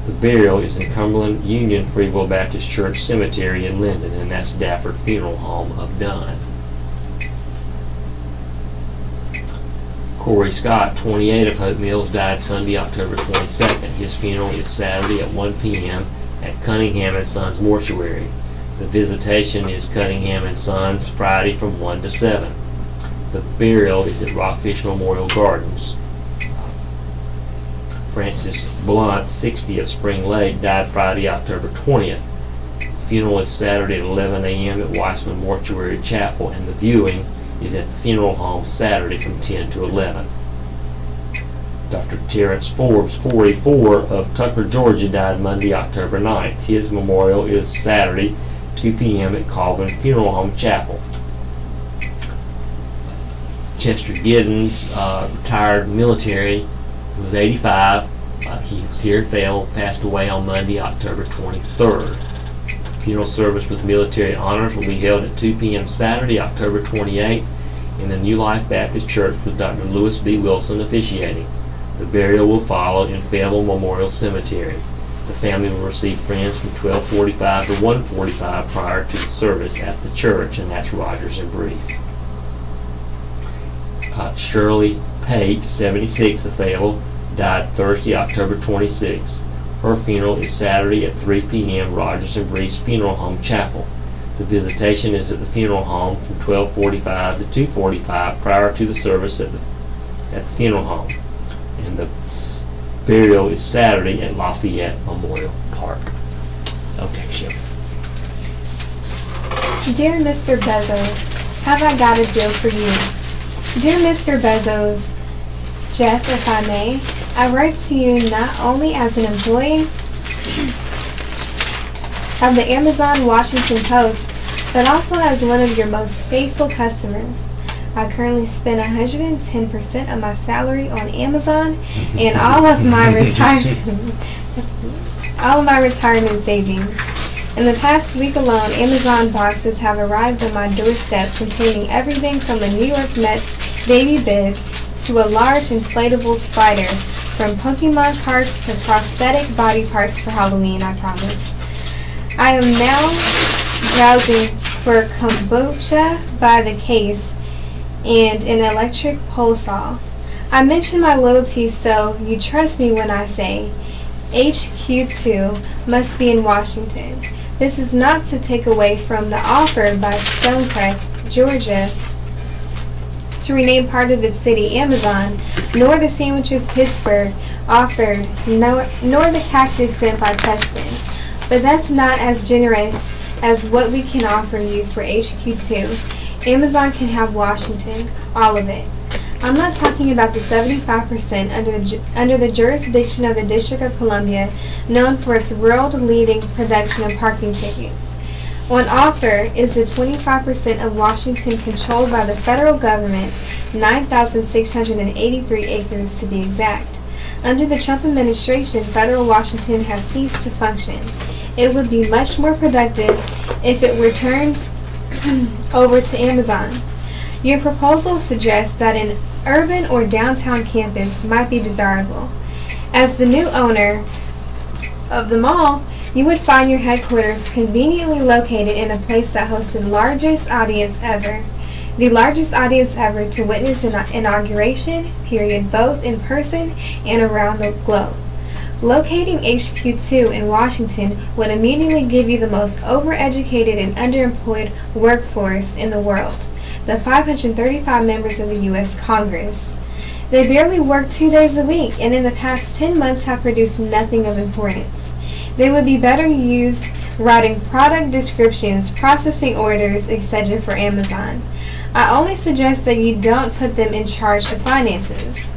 Speaker 2: The burial is in Cumberland Union Free Will Baptist Church Cemetery in Linden, and that's Dafford Funeral Home of Dunn. Corey Scott, 28, of Hope Mills, died Sunday, October 22nd. His funeral is Saturday at 1 p.m. at Cunningham & Sons Mortuary. The visitation is Cunningham & Sons, Friday from 1 to 7. The burial is at Rockfish Memorial Gardens. Francis Blunt, 60, of Spring Lake, died Friday, October 20th. The funeral is Saturday at 11 a.m. at Weissman Mortuary Chapel, and the viewing is at the funeral home Saturday from 10 to 11. Dr. Terrence Forbes, 44, of Tucker, Georgia, died Monday, October 9th. His memorial is Saturday, 2 p.m. at Colvin Funeral Home Chapel. Chester Giddens, retired military, was 85. He was here at Fayetteville, passed away on Monday, October 23rd. Funeral service with military honors will be held at 2 p.m. Saturday, October 28th in the New Life Baptist Church with Dr. Lewis B. Wilson officiating. The burial will follow in Fayetteville Memorial Cemetery. The family will receive friends from 12:45 to 1:45 prior to the service at the church, and that's Rogers and Breese. Shirley Pate, 76, of Fayetteville, died Thursday, October 26th. Her funeral is Saturday at 3 p.m. Rogers and Breese Funeral Home Chapel. The visitation is at the funeral home from 12:45 to 2:45 prior to the service at the funeral home. And the burial is Saturday at Lafayette Memorial Park. Okay, Shelley.
Speaker 1: Dear Mr. Bezos, have I got a deal for you? Dear Mr. Bezos, Jeff, if I may, I write to you not only as an employee of the Amazon Washington Post, but also as one of your most faithful customers. I currently spend 110% of my salary on Amazon and all of my retirement savings. In the past week alone, Amazon boxes have arrived on my doorstep containing everything from a New York Mets baby bib to a large inflatable spider, from Pokemon cards to prosthetic body parts for Halloween, I promise. I am now browsing for kombucha by the case and an electric pole saw. I mention my loyalty so you trust me when I say HQ2 must be in Washington. This is not to take away from the offer by Stonecrest, Georgia, to rename part of its city Amazon, nor the sandwiches Pittsburgh offered, nor the cactus sent by Preston. But that's not as generous as what we can offer you for HQ2. Amazon can have Washington, all of it. I'm not talking about the 75% under the jurisdiction of the District of Columbia, known for its world-leading production of parking tickets. On offer is the 25% of Washington controlled by the federal government, 9,683 acres to be exact. Under the Trump administration, federal Washington has ceased to function. It would be much more productive if it were turned over to Amazon. Your proposal suggests that an urban or downtown campus might be desirable. As the new owner of the mall, you would find your headquarters conveniently located in a place that hosts the largest audience ever. The largest audience ever to witness an inauguration, period, both in person and around the globe. Locating HQ2 in Washington would immediately give you the most overeducated and underemployed workforce in the world, the 535 members of the U.S. Congress. They barely work 2 days a week, and in the past 10 months have produced nothing of importance. They would be better used writing product descriptions, processing orders, etc. for Amazon. I only suggest that you don't put them in charge of finances.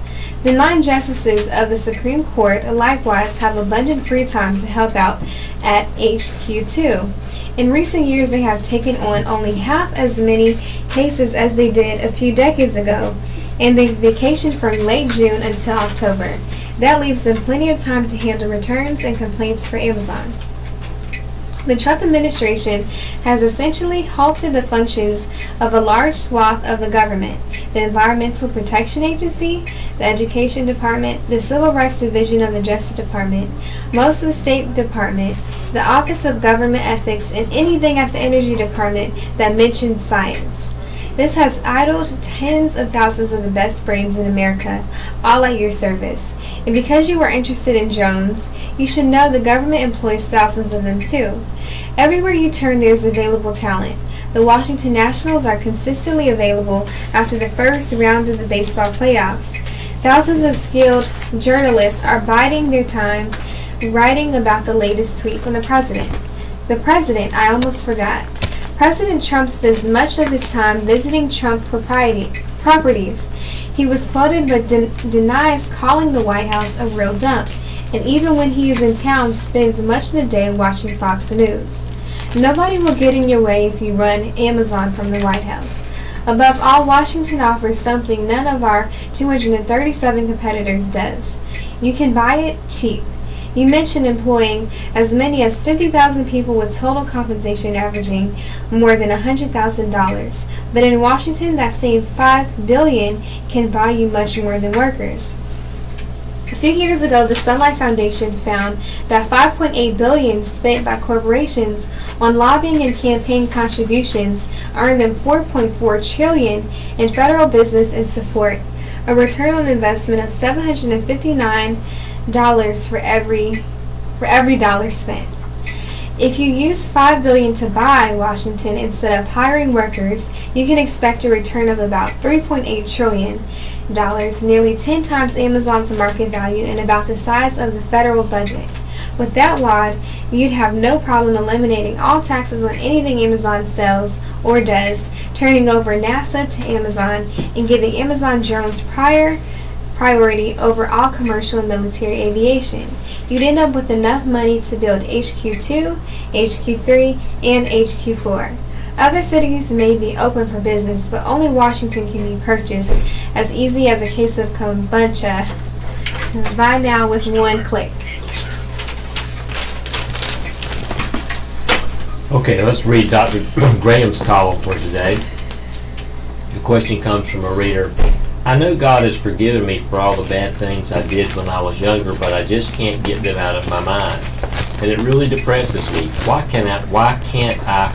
Speaker 1: The 9 justices of the Supreme Court likewise have abundant free time to help out at HQ2. In recent years, they have taken on only half as many cases as they did a few decades ago, and they vacation from late June until October. That leaves them plenty of time to handle returns and complaints for Amazon. The Trump administration has essentially halted the functions of a large swath of the government: the Environmental Protection Agency, the Education Department, the Civil Rights Division of the Justice Department, most of the State Department, the Office of Government Ethics, and anything at the Energy Department that mentions science. This has idled tens of thousands of the best brains in America, all at your service. And because you are interested in drones, you should know the government employs thousands of them too. Everywhere you turn, there's available talent. The Washington Nationals are consistently available after the first round of the baseball playoffs. Thousands of skilled journalists are biding their time writing about the latest tweet from the president. The president, I almost forgot. President Trump spends much of his time visiting Trump properties. He was quoted but denies calling the White House a real dump, and even when he is in town, spends much of the day watching Fox News. Nobody will get in your way if you run Amazon from the White House. Above all, Washington offers something none of our 237 competitors does. You can buy it cheap. You mentioned employing as many as 50,000 people with total compensation averaging more than $100,000. But in Washington, that same $5 billion can buy you much more than workers. A few years ago, the Sunlight Foundation found that $5.8 billion spent by corporations on lobbying and campaign contributions earned them $4.4 trillion in federal business and support, a return on investment of $759 for every dollar spent. If you use $5 billion to buy Washington instead of hiring workers, you can expect a return of about $3.8 trillion, nearly 10 times Amazon's market value and about the size of the federal budget. With that wad, you'd have no problem eliminating all taxes on anything Amazon sells or does, turning over NASA to Amazon, and giving Amazon drones priority over all commercial and military aviation. You'd end up with enough money to build HQ2, HQ3, and HQ4. Other cities may be open for business, but only Washington can be purchased as easy as a case of kombucha. So buy now with one click.
Speaker 2: Okay, let's read Dr. Graham's column for today. The question comes from a reader. I know God has forgiven me for all the bad things I did when I was younger, but I just can't get them out of my mind. And it really depresses me. Why can't I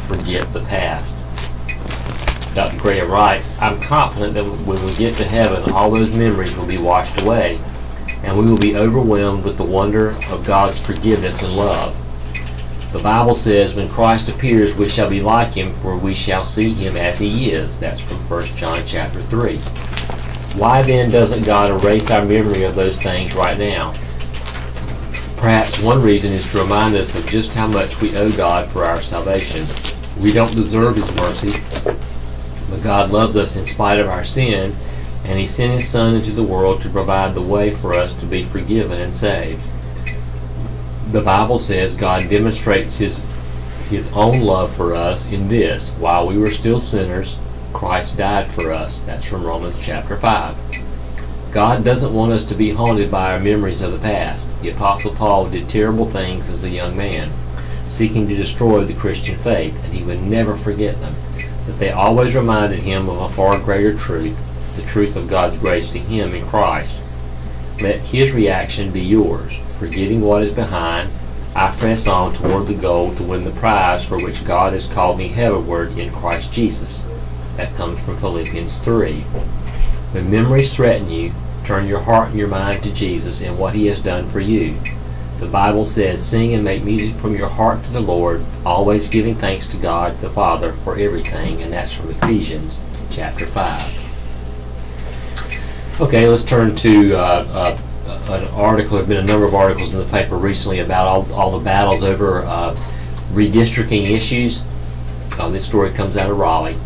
Speaker 2: forget the past? Dr. Graham writes, I'm confident that when we get to heaven, all those memories will be washed away, and we will be overwhelmed with the wonder of God's forgiveness and love. The Bible says, when Christ appears, we shall be like him, for we shall see him as he is. That's from 1 John chapter 3. Why then doesn't God erase our memory of those things right now? Perhaps one reason is to remind us of just how much we owe God for our salvation. We don't deserve his mercy, but God loves us in spite of our sin, and he sent his Son into the world to provide the way for us to be forgiven and saved. The Bible says God demonstrates his own love for us in this: while we were still sinners, Christ died for us. That's from Romans chapter 5. God doesn't want us to be haunted by our memories of the past. The Apostle Paul did terrible things as a young man, seeking to destroy the Christian faith, and he would never forget them. But they always reminded him of a far greater truth, the truth of God's grace to him in Christ. Let his reaction be yours. Forgetting what is behind, I press on toward the goal to win the prize for which God has called me heavenward in Christ Jesus. That comes from Philippians 3. When memories threaten you, turn your heart and your mind to Jesus and what he has done for you. The Bible says, sing and make music from your heart to the Lord, always giving thanks to God the Father for everything. And that's from Ephesians chapter 5. Okay, let's turn to an article. There have been a number of articles in the paper recently about all the battles over redistricting issues. This story comes out of Raleigh.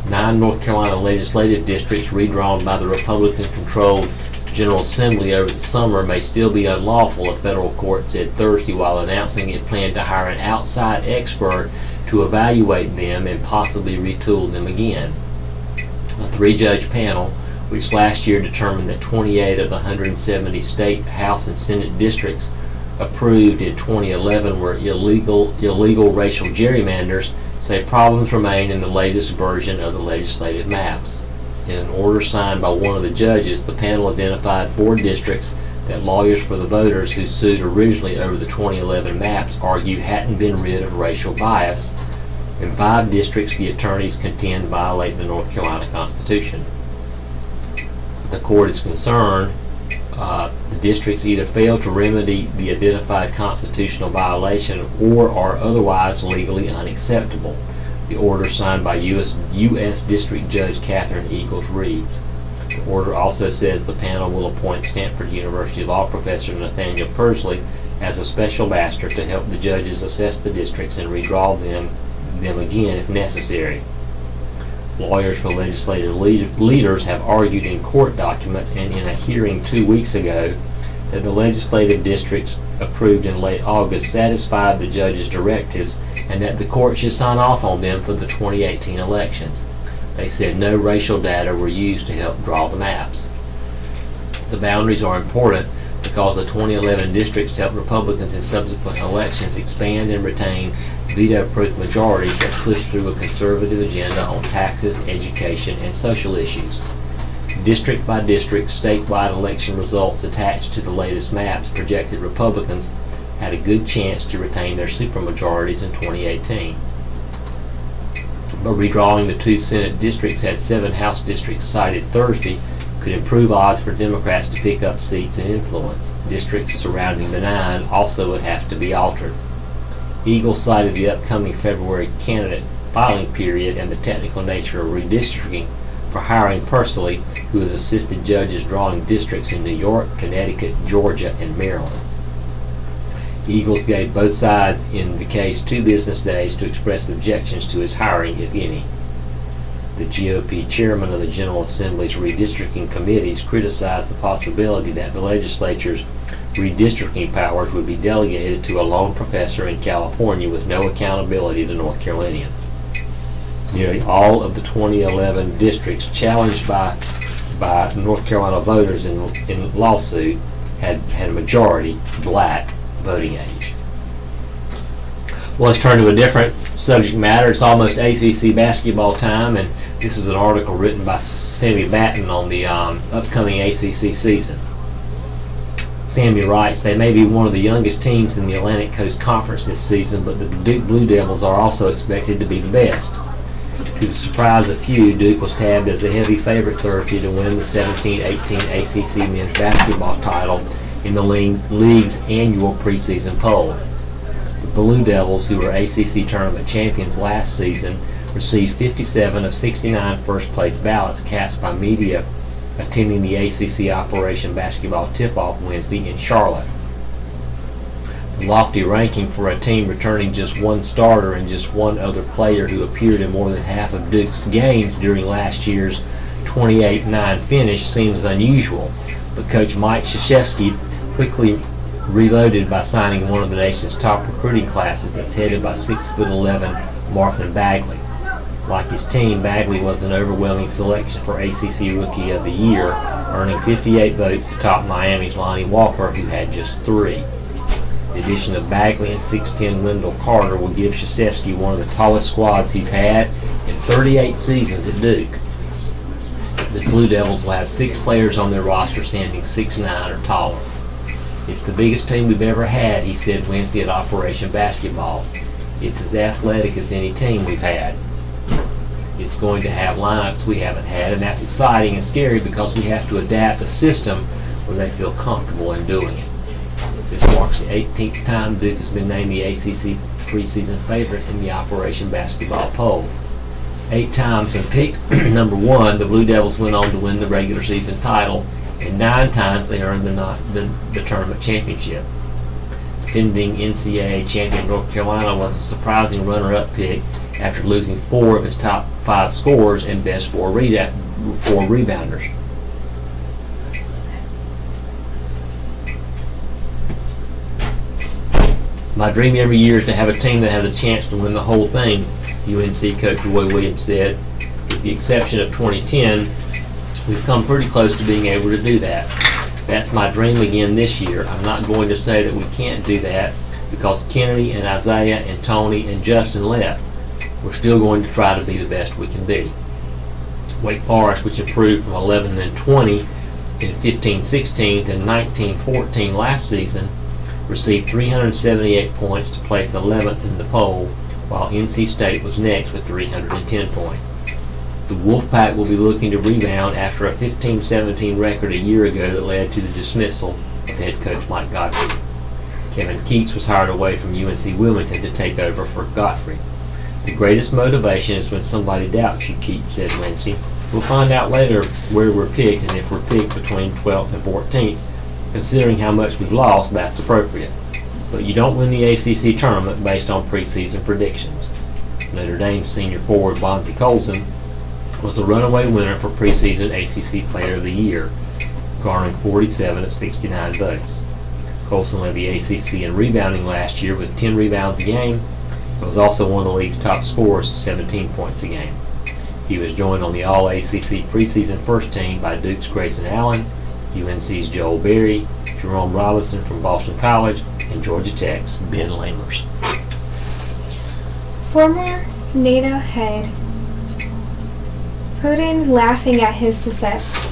Speaker 2: 9 North Carolina legislative districts redrawn by the Republican-controlled General Assembly over the summer may still be unlawful, a federal court said Thursday, while announcing it planned to hire an outside expert to evaluate them and possibly retool them again. A 3-judge panel, which last year determined that 28 of the 170 state, House, and Senate districts approved in 2011 were illegal racial gerrymanders, say problems remain in the latest version of the legislative maps. In an order signed by one of the judges, the panel identified 4 districts that lawyers for the voters who sued originally over the 2011 maps argue hadn't been rid of racial bias, and 5 districts the attorneys contend violate the North Carolina Constitution. The court is concerned the districts either fail to remedy the identified constitutional violation or are otherwise legally unacceptable. The order, signed by U.S. District Judge Catherine Eagles, reads. The order also says the panel will appoint Stanford University law professor Nathaniel Persley as a special master to help the judges assess the districts and redraw them again if necessary. Lawyers for legislative leaders have argued in court documents and in a hearing 2 weeks ago that the legislative districts approved in late August satisfied the judge's directives and that the court should sign off on them for the 2018 elections. They said no racial data were used to help draw the maps. The boundaries are important because the 2011 districts helped Republicans in subsequent elections expand and retain veto-proof majorities that pushed through a conservative agenda on taxes, education, and social issues. District by district, statewide election results attached to the latest maps projected Republicans had a good chance to retain their supermajorities in 2018. But redrawing the 2 Senate districts had 7 House districts cited Thursday could improve odds for Democrats to pick up seats and influence. Districts surrounding the 9 also would have to be altered. Eagles cited the upcoming February candidate filing period and the technical nature of redistricting for hiring Persley, who has assisted judges drawing districts in New York, Connecticut, Georgia, and Maryland. Eagles gave both sides in the case 2 business days to express objections to his hiring, if any. The GOP chairman of the General Assembly's redistricting committees criticized the possibility that the legislature's redistricting powers would be delegated to a lone professor in California with no accountability to North Carolinians. Nearly all of the 2011 districts challenged by North Carolina voters in lawsuit had a majority black voting age. Well, let's turn to a different subject matter. It's almost ACC basketball time, and this is an article written by Sammy Batten on the upcoming ACC season. Sammy writes, they may be one of the youngest teams in the Atlantic Coast Conference this season, but the Duke Blue Devils are also expected to be the best. To the surprise of few, Duke was tabbed as a heavy favorite Thursday to win the 17-18 ACC men's basketball title in the league's annual preseason poll. The Blue Devils, who were ACC tournament champions last season, received 57 of 69 first-place ballots cast by media attending the ACC Operation Basketball Tip-Off Wednesday in Charlotte. The lofty ranking for a team returning just 1 starter and just 1 other player who appeared in more than half of Duke's games during last year's 28-9 finish seems unusual, but Coach Mike Krzyzewski quickly reloaded by signing one of the nation's top recruiting classes that's headed by 6'11" Marvin Bagley. Like his team, Bagley was an overwhelming selection for ACC Rookie of the Year, earning 58 votes to top Miami's Lonnie Walker, who had just 3. The addition of Bagley and 6'10" Wendell Carter will give Krzyzewski one of the tallest squads he's had in 38 seasons at Duke. The Blue Devils will have 6 players on their roster standing 6'9" or taller. It's the biggest team we've ever had, he said Wednesday at Operation Basketball. It's as athletic as any team we've had. It's going to have lineups we haven't had, and that's exciting and scary because we have to adapt a system where they feel comfortable in doing it. This marks the 18th time Duke has been named the ACC preseason favorite in the Operation Basketball poll. 8 times when picked number 1, the Blue Devils went on to win the regular season title, and 9 times they earned the tournament championship. defending NCAA champion North Carolina was a surprising runner-up pick after losing 4 of his top 5 scorers and best 4 rebounders. My dream every year is to have a team that has a chance to win the whole thing, UNC coach Roy Williams said. With the exception of 2010, we've come pretty close to being able to do that. That's my dream again this year. I'm not going to say that we can't do that because Kennedy and Isaiah and Tony and Justin left. We're still going to try to be the best we can be. Wake Forest, which improved from 11-20 in 15-16 to 19-14 last season, received 378 points to place 11th in the poll, while NC State was next with 310 points. The Wolfpack will be looking to rebound after a 15-17 record a year ago that led to the dismissal of head coach Mike Godfrey. Kevin Keats was hired away from UNC Wilmington to take over for Godfrey. The greatest motivation is when somebody doubts you, Keats said Wednesday. We'll find out later where we're picked and if we're picked between 12th and 14th. Considering how much we've lost, that's appropriate. But you don't win the ACC tournament based on preseason predictions. Notre Dame senior forward Bonzie Colson was the runaway winner for preseason ACC Player of the Year, garnering 47 of 69 votes. Colson led the ACC in rebounding last year with 10 rebounds a game and was also one of the league's top scorers at 17 points a game. He was joined on the All-ACC preseason first team by Duke's Grayson Allen, UNC's Joel Berry, Jerome Robinson from Boston College, and Georgia Tech's Ben Lamers.
Speaker 1: Former NATO head Putin laughing at his success.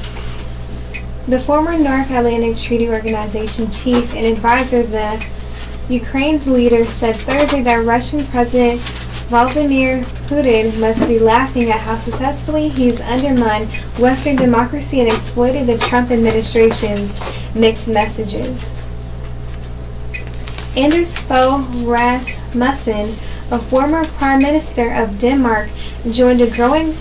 Speaker 1: The former North Atlantic Treaty Organization chief and advisor of the Ukraine's leader said Thursday that Russian President Vladimir Putin must be laughing at how successfully he's undermined Western democracy and exploited the Trump administration's mixed messages. Anders Fogh Rasmussen, a former Prime Minister of Denmark, joined a growing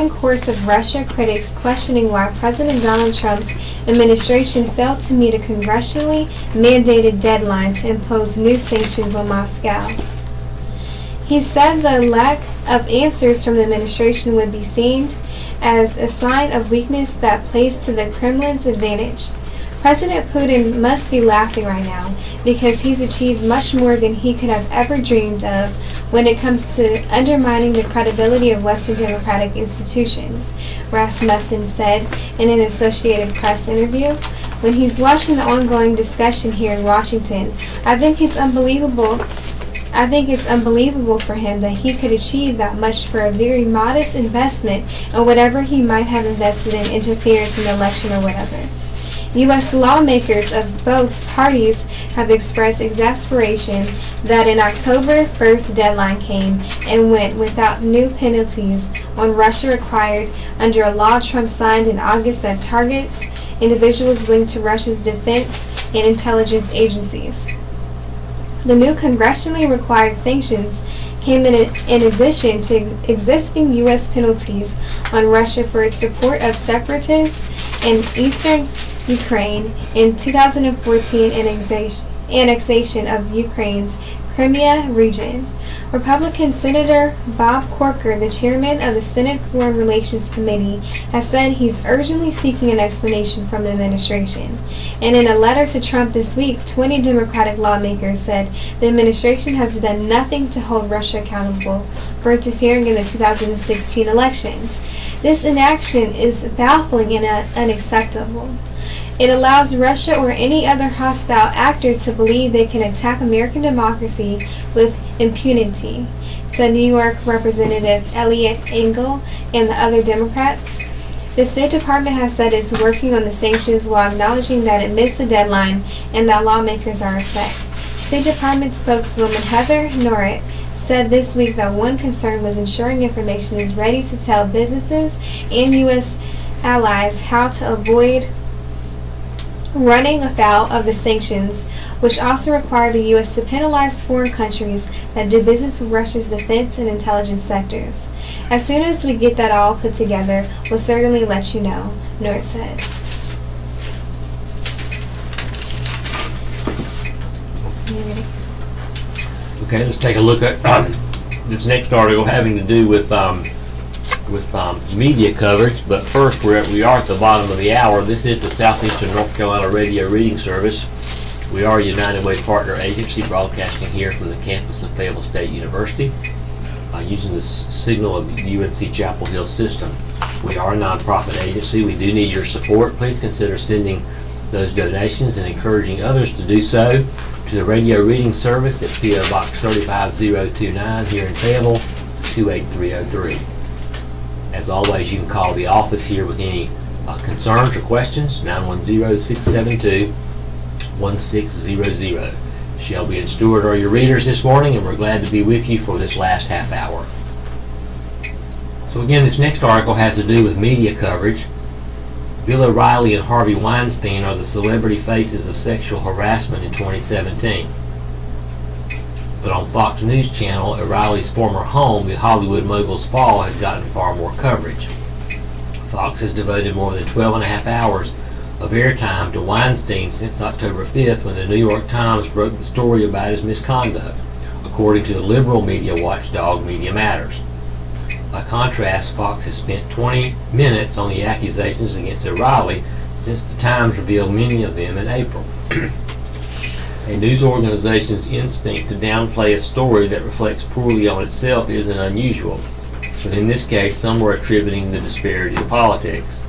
Speaker 1: chorus of Russia critics questioning why President Donald Trump's administration failed to meet a congressionally mandated deadline to impose new sanctions on Moscow. He said the lack of answers from the administration would be seen as a sign of weakness that plays to the Kremlin's advantage. President Putin must be laughing right now because he's achieved much more than he could have ever dreamed of when it comes to undermining the credibility of Western democratic institutions, Rasmussen said in an Associated Press interview. When he's watching the ongoing discussion here in Washington, I think it's unbelievable for him that he could achieve that much for a very modest investment in whatever he might have invested in interference in the election or whatever. U.S. lawmakers of both parties have expressed exasperation that an October 1st deadline came and went without new penalties on Russia required under a law Trump signed in August that targets individuals linked to Russia's defense and intelligence agencies. The new congressionally required sanctions came in addition to existing U.S. penalties on Russia for its support of separatists in eastern Ukraine in 2014 annexation of Ukraine's Crimea region. Republican Senator Bob Corker, the chairman of the Senate Foreign Relations Committee, has said he's urgently seeking an explanation from the administration. And in a letter to Trump this week, 20 Democratic lawmakers said the administration has done nothing to hold Russia accountable for interfering in the 2016 election. This inaction is baffling and unacceptable. It allows Russia or any other hostile actor to believe they can attack American democracy with impunity, said New York Representative Eliot Engel and the other Democrats. The State Department has said it's working on the sanctions while acknowledging that it missed the deadline and that lawmakers are upset. State Department spokeswoman Heather Nauert said this week that one concern was ensuring information is ready to tell businesses and U.S. allies how to avoid running afoul of the sanctions, which also require the U.S. to penalize foreign countries that do business with Russia's defense and intelligence sectors. As soon as we get that all put together, we'll certainly let you know, Nort said.
Speaker 2: Okay, let's take a look at this next article having to do with media coverage. But first, we are at the bottom of the hour. This is the Southeastern North Carolina Radio Reading Service. We are a United Way partner agency broadcasting here from the campus of Fayeteville State University using the signal of the UNC Chapel Hill system. We are a nonprofit agency. We do need your support. Please consider sending those donations and encouraging others to do so to the Radio Reading Service at P.O. Box 35029 here in Fayeteville, 28303. As always, you can call the office here with any concerns or questions, 910-672-1600. Shelby and Stewart are your readers this morning, and we're glad to be with you for this last half hour. So again, this next article has to do with media coverage. Bill O'Reilly and Harvey Weinstein are the celebrity faces of sexual harassment in 2017. But on Fox News Channel, O'Reilly's former home, the Hollywood mogul's fall, has gotten far more coverage. Fox has devoted more than 12.5 hours of airtime to Weinstein since October 5th, when the New York Times broke the story about his misconduct, according to the liberal media watchdog Media Matters. By contrast, Fox has spent 20 minutes on the accusations against O'Reilly since the Times revealed many of them in April. A news organization's instinct to downplay a story that reflects poorly on itself isn't unusual, but in this case some were attributing the disparity to politics.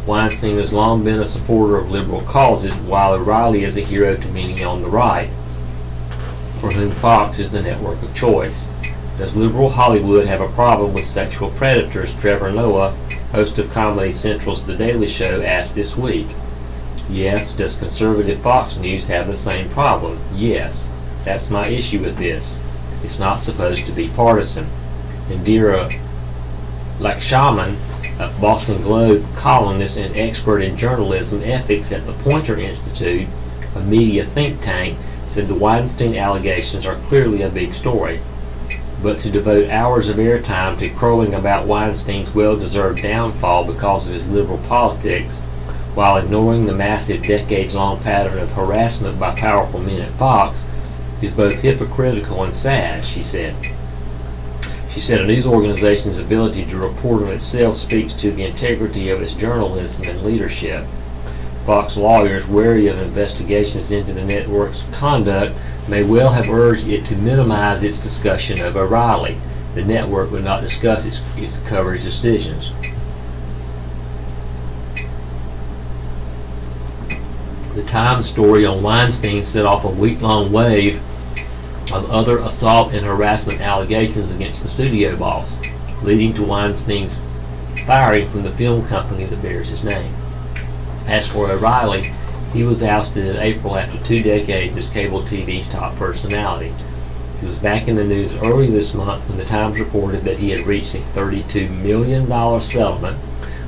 Speaker 2: Weinstein has long been a supporter of liberal causes, while O'Reilly is a hero to many on the right, for whom Fox is the network of choice. Does liberal Hollywood have a problem with sexual predators? Trevor Noah, host of Comedy Central's The Daily Show, asked this week. Yes. Does conservative Fox News have the same problem? Yes. That's my issue with this. It's not supposed to be partisan. Indira Lakshman, a Boston Globe columnist and expert in journalism ethics at the Poynter Institute, a media think tank, said the Weinstein allegations are clearly a big story. But to devote hours of airtime to crowing about Weinstein's well-deserved downfall because of his liberal politics, while ignoring the massive decades-long pattern of harassment by powerful men at Fox, is both hypocritical and sad, she said. She said a news organization's ability to report on itself speaks to the integrity of its journalism and leadership. Fox lawyers, wary of investigations into the network's conduct, may well have urged it to minimize its discussion of O'Reilly. The network would not discuss its coverage decisions. The Times story on Weinstein set off a week-long wave of other assault and harassment allegations against the studio boss, leading to Weinstein's firing from the film company that bears his name. As for O'Reilly, he was ousted in April after 2 decades as cable TV's top personality. He was back in the news early this month when the Times reported that he had reached a $32 million settlement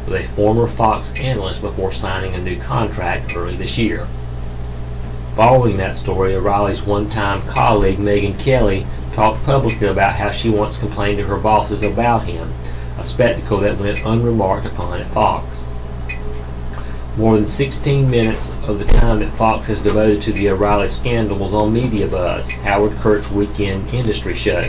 Speaker 2: with a former Fox analyst before signing a new contract early this year. Following that story, O'Reilly's one-time colleague Megyn Kelly talked publicly about how she once complained to her bosses about him, a spectacle that went unremarked upon at Fox. More than 16 minutes of the time that Fox has devoted to the O'Reilly scandal was on Media Buzz, Howard Kurt's weekend industry show,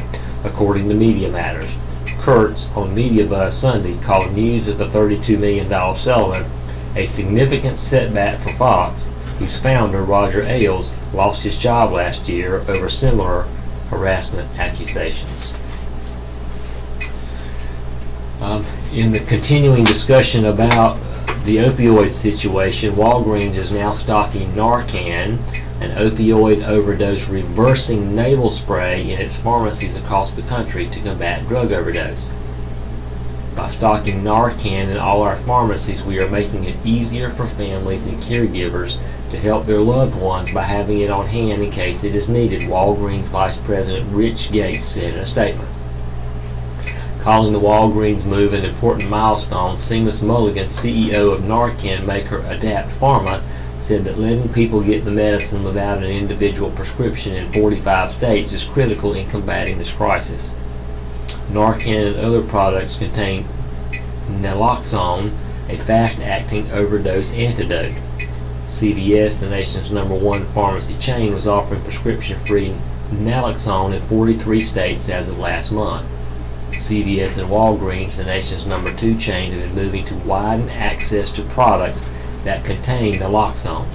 Speaker 2: according to Media Matters. Kurtz on Media Buzz Sunday called news of the $32 million settlement a significant setback for Fox, whose founder, Roger Ailes, lost his job last year over similar harassment accusations. In the continuing discussion about the opioid situation, Walgreens is now stocking Narcan, an opioid overdose reversing nasal spray, in its pharmacies across the country to combat drug overdose. By stocking Narcan in all our pharmacies, we are making it easier for families and caregivers to help their loved ones by having it on hand in case it is needed, Walgreens Vice President Rich Gates said in a statement. Calling the Walgreens move an important milestone, Seamus Mulligan, CEO of Narcan maker Adapt Pharma, said that letting people get the medicine without an individual prescription in 45 states is critical in combating this crisis. Narcan and other products contain naloxone, a fast-acting overdose antidote. CVS, the nation's #1 pharmacy chain, was offering prescription-free naloxone in 43 states as of last month. CVS and Walgreens, the nation's number 2 chain, have been moving to widen access to products that contain naloxone.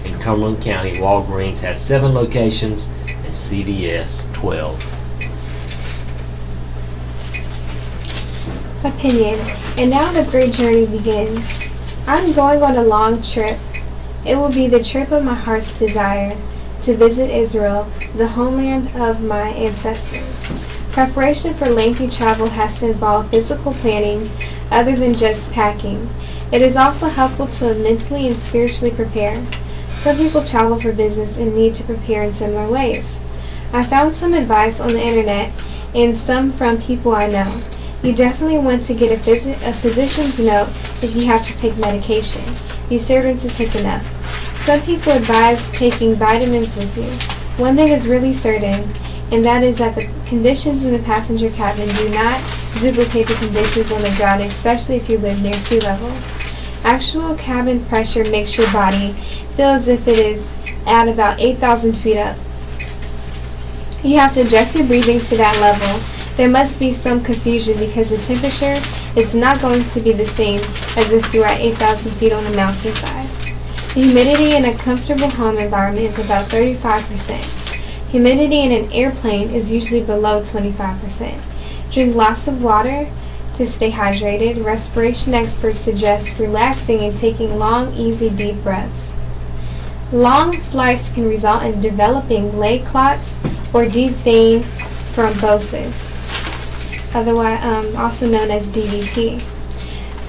Speaker 2: In Cumberland County, Walgreens has 7 locations and CVS 12.
Speaker 1: Opinion. And now the great journey begins. I'm going on a long trip. It will be the trip of my heart's desire, to visit Israel, the homeland of my ancestors. Preparation for lengthy travel has to involve physical planning other than just packing. It is also helpful to mentally and spiritually prepare. Some people travel for business and need to prepare in similar ways. I found some advice on the internet and some from people I know. You definitely want to get a physician's note if you have to take medication. Be certain to take enough. Some people advise taking vitamins with you. One thing is really certain, and that is that the conditions in the passenger cabin do not duplicate the conditions on the ground, especially if you live near sea level. Actual cabin pressure makes your body feel as if it is at about 8,000 feet up. You have to adjust your breathing to that level. There must be some confusion because the temperature is not going to be the same as if you were at 8,000 feet on a mountainside. The humidity in a comfortable home environment is about 35%. Humidity in an airplane is usually below 25%. Drink lots of water to stay hydrated. Respiration experts suggest relaxing and taking long, easy, deep breaths. Long flights can result in developing leg clots or deep vein thrombosis, otherwise also known as DVT.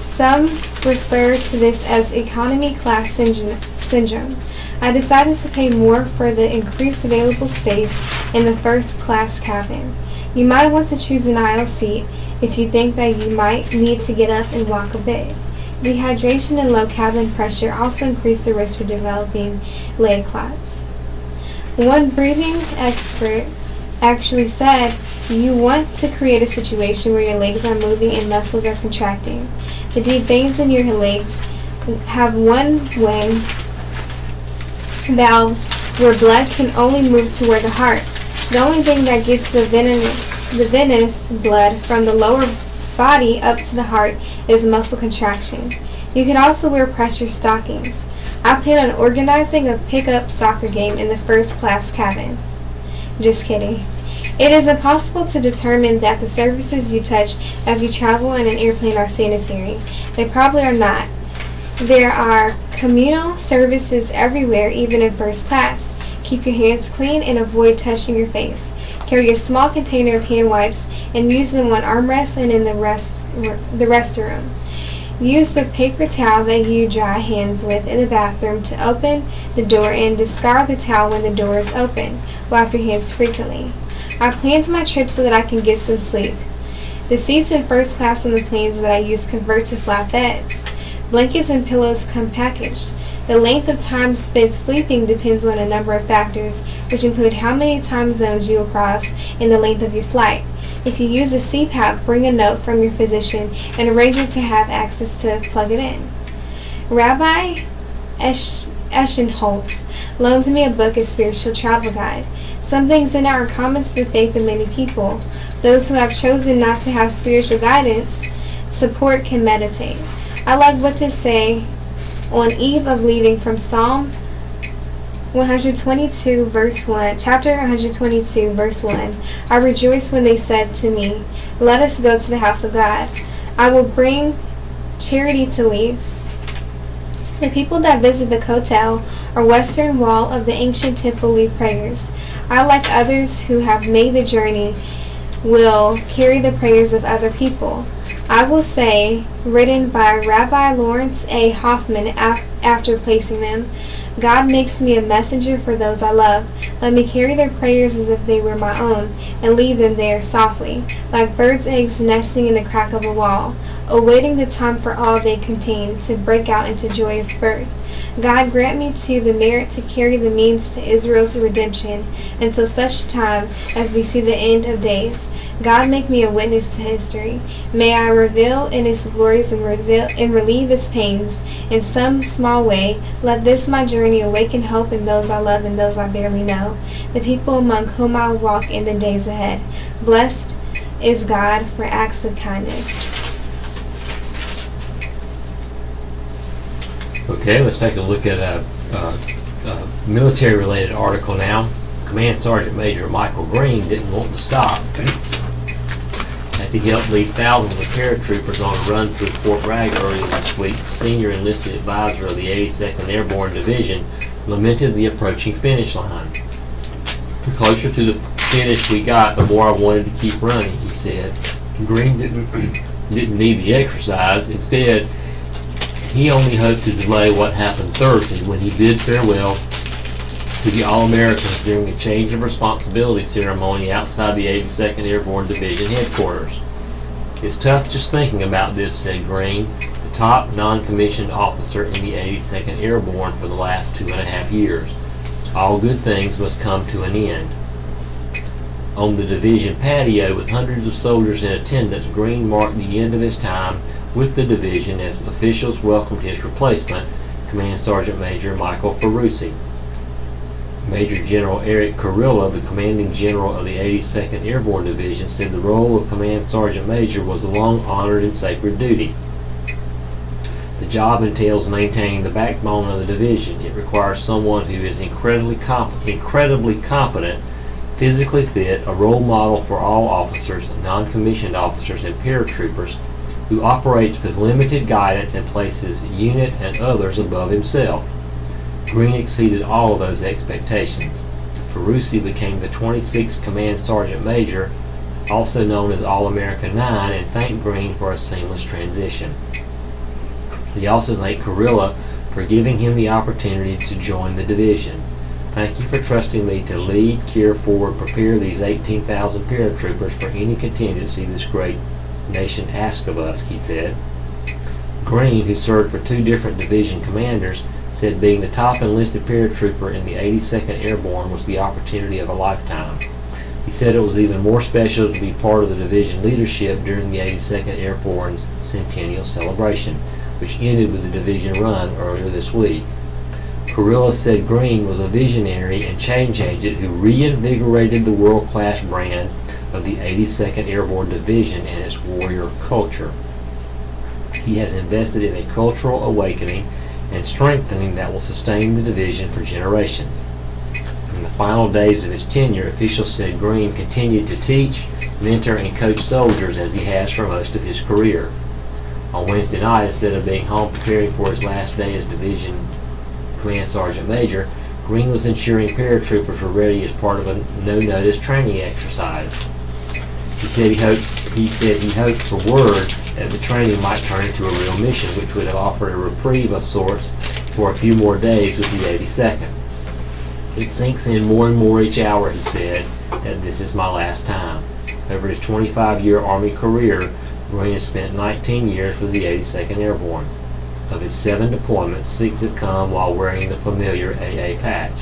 Speaker 1: Some refer to this as economy class syndrome. I decided to pay more for the increased available space in the first class cabin. You might want to choose an aisle seat if you think that you might need to get up and walk a bit. Dehydration and low cabin pressure also increase the risk for developing leg clots. One breathing expert actually said, you want to create a situation where your legs are moving and muscles are contracting. The deep veins in your legs have one-way valves where blood can only move toward the heart. The only thing that gets the venous blood from the lower body up to the heart is muscle contraction. You can also wear pressure stockings. I plan on organizing a pickup soccer game in the first class cabin. Just kidding. It is impossible to determine that the surfaces you touch as you travel in an airplane are sanitary. They probably are not. There are communal services everywhere, even in first class. Keep your hands clean and avoid touching your face. Carry a small container of hand wipes and use them on armrests and in the restroom. Use the paper towel that you dry hands with in the bathroom to open the door and discard the towel when the door is open. Wipe your hands frequently. I planned my trip so that I can get some sleep. The seats in first class on the planes that I use convert to flat beds. Blankets and pillows come packaged. The length of time spent sleeping depends on a number of factors, which include how many time zones you will cross and the length of your flight. If you use a CPAP, bring a note from your physician and arrange it to have access to plug it in. Rabbi Eschenholz loaned me a book, A Spiritual Travel Guide. Some things in it are common to the faith of many people. Those who have chosen not to have spiritual guidance support can meditate. I like what to say on eve of leaving from Psalm 122 verse 1, chapter 122 verse 1. I rejoiced when they said to me, let us go to the house of God. I will bring charity to leave. The people that visit the Kotel or western wall of the ancient temple lead prayers. I, like others who have made the journey, will carry the prayers of other people. I will say, written by Rabbi Lawrence A. Hoffman after placing them, God makes me a messenger for those I love. Let me carry their prayers as if they were my own, and leave them there softly, like birds' eggs nesting in the crack of a wall, awaiting the time for all they contain to break out into joyous birth. God grant me too the merit to carry the means to Israel's redemption until such time as we see the end of days. God, make me a witness to history. May I reveal in its glories and relieve its pains. In some small way, let this my journey awaken hope in those I love and those I barely know, the people among whom I walk in the days ahead. Blessed is God for acts of kindness.
Speaker 2: Okay, let's take a look at a military-related article now. Command Sergeant Major Michael Green didn't want to stop as he helped lead thousands of paratroopers on a run through Fort Bragg earlier this week. The senior enlisted advisor of the 82nd Airborne Division lamented the approaching finish line. The closer to the finish we got, the more I wanted to keep running, he said. Green didn't need the exercise. Instead, he only hoped to delay what happened Thursday when he bid farewell to the All-Americans during a change of responsibility ceremony outside the 82nd Airborne Division headquarters. It's tough just thinking about this, said Green, the top non-commissioned officer in the 82nd Airborne for the last 2.5 years. All good things must come to an end. On the division patio with hundreds of soldiers in attendance, Green marked the end of his time with the division as officials welcomed his replacement, Command Sergeant Major Michael Ferrucci. Major General Eric Kurilla, the commanding general of the 82nd Airborne Division, said the role of Command Sergeant Major was a long-honored and sacred duty. The job entails maintaining the backbone of the division. It requires someone who is incredibly competent, physically fit, a role model for all officers, non-commissioned officers, and paratroopers, who operates with limited guidance and places unit and others above himself. Green exceeded all of those expectations. Ferrucci became the 26th Command Sergeant Major, also known as All-American 9, and thanked Green for a seamless transition. He also thanked Kurilla for giving him the opportunity to join the division. Thank you for trusting me to lead, care for, and prepare these 18,000 paratroopers for any contingency this great nation asks of us, he said. Green, who served for 2 different division commanders, said being the top enlisted paratrooper in the 82nd Airborne was the opportunity of a lifetime. He said it was even more special to be part of the division leadership during the 82nd Airborne's centennial celebration, which ended with the division run earlier this week. Kurilla said Green was a visionary and change agent who reinvigorated the world-class brand of the 82nd Airborne Division and its warrior culture. He has invested in a cultural awakening and strengthening that will sustain the division for generations. In the final days of his tenure, officials said Green continued to teach, mentor, and coach soldiers as he has for most of his career. On Wednesday night, instead of being home preparing for his last day as Division Command Sergeant Major, Green was ensuring paratroopers were ready as part of a no-notice training exercise. He said he hoped for word that the training might turn into a real mission, which would have offered a reprieve of sorts for a few more days with the 82nd. It sinks in more and more each hour, he said, that this is my last time. Over his 25-year Army career, Green has spent 19 years with the 82nd Airborne. Of his 7 deployments, 6 have come while wearing the familiar AA patch.